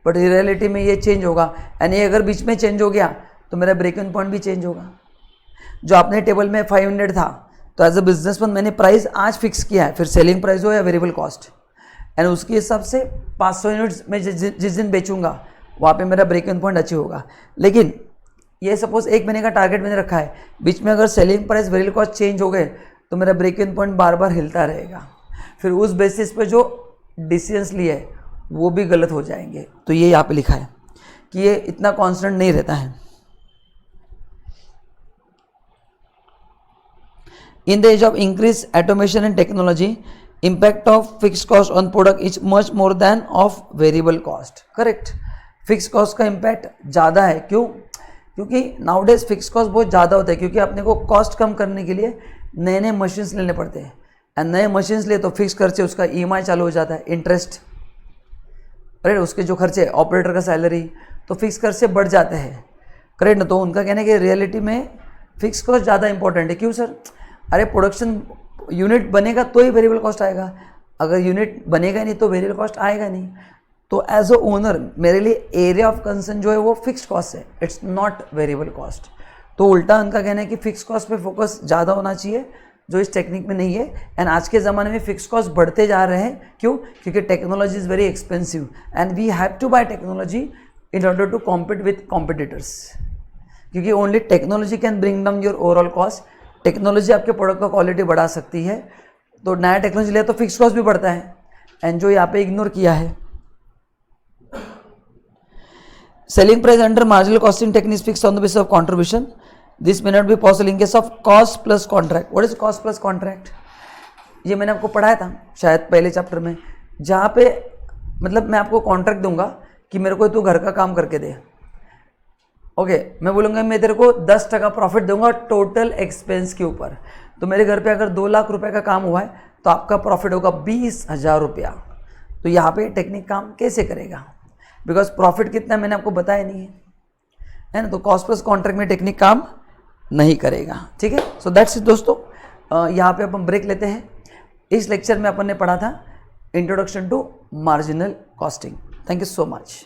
बट रियलिटी में ये चेंज होगा। एंड ये अगर बीच में चेंज हो गया तो मेरा ब्रेक इवन पॉइंट भी चेंज होगा। जो आपने टेबल में 500 था, तो एज अ बिजनेसमैन मैंने प्राइस आज फिक्स किया है, फिर सेलिंग प्राइस हो या वेरिएबल कॉस्ट, एंड उसके हिसाब से 500 यूनिट्स में जिस दिन बेचूंगा वहाँ पे मेरा ब्रेक इवन पॉइंट अचीव होगा। लेकिन ये सपोज 1 महीने का टारगेट मैंने रखा है, बीच में अगर selling price variable cost change हो गए तो मेरा ब्रेक इवन पॉइंट बार बार हिलता रहेगा। फिर उस बेसिस पे जो डिसीजंस लिए वो भी गलत हो जाएंगे। तो ये यहाँ पे लिखा है कि ये इतना कांस्टेंट नहीं रहता है। In the age of increase automation and technology, impact of fix cost on product is much more than of variable cost. Correct, fix cost का इम्पैक्ट ज़्यादा है। क्यों? क्योंकि नाउडेज फिक्स कॉस्ट बहुत ज़्यादा होता है, क्योंकि अपने को कॉस्ट कम करने के लिए नए नए मशीन्स लेने पड़ते हैं, एंड नए मशीन्स ले तो फिक्स खर्चे, उसका EMI चालू हो जाता है, इंटरेस्ट, राइट, उसके जो खर्चे, ऑपरेटर का सैलरी, तो फिक्स खर्चे बढ़ जाते हैं। करेक्ट ना, तो उनका कहना है कि रियलिटी में फिक्स कॉस्ट ज़्यादा इंपॉर्टेंट है। क्यों सर? अरे प्रोडक्शन यूनिट बनेगा तो ही वेरिएबल कॉस्ट आएगा, अगर यूनिट बनेगा नहीं तो वेरिएबल कॉस्ट आएगा नहीं। तो एज अ ओनर मेरे लिए एरिया ऑफ कंसर्न जो है वो फिक्स कॉस्ट है, इट्स नॉट वेरिएबल कॉस्ट। तो उल्टा उनका कहना है कि फिक्स कॉस्ट पे फोकस ज़्यादा होना चाहिए, जो इस टेक्निक में नहीं है। एंड आज के ज़माने में फिक्स कॉस्ट बढ़ते जा रहे हैं। क्यों? क्योंकि technology is very expensive and we have to buy technology in order to compete with competitors, क्योंकि only technology can bring down your overall cost. Technology आपके प्रोडक्ट का क्वालिटी बढ़ा सकती है। तो नया टेक्नोलॉजी लिया तो फिक्स कॉस्ट भी बढ़ता है, एंड जो यहाँ पे इग्नोर किया है। Selling price under marginal costing technique fix on the basis of contribution, this may not be possible in case of cost plus contract. What is cost plus contract? ये मैंने आपको पढ़ाया था शायद पहले चैप्टर में, जहाँ पे मतलब मैं आपको कॉन्ट्रैक्ट दूंगा कि मेरे को तू घर का काम करके दे, ओके, मैं बोलूँगा मैं तेरे को 10% प्रॉफिट दूंगा टोटल एक्सपेंस के ऊपर। तो मेरे घर पे अगर 2 लाख रुपए का काम हुआ है तो आपका प्रॉफिट होगा 20,000 रुपया। तो यहाँ पे टेक्निक काम कैसे करेगा? बिकॉज प्रॉफिट कितना मैंने आपको बताया नहीं है ना, तो कॉस्ट प्लस कॉन्ट्रैक्ट में टेक्निक काम नहीं करेगा। ठीक है, सो दैट्स इट दोस्तों। यहाँ पे अपन ब्रेक लेते हैं। इस लेक्चर में अपन ने पढ़ा था introduction to marginal costing. Thank you so much.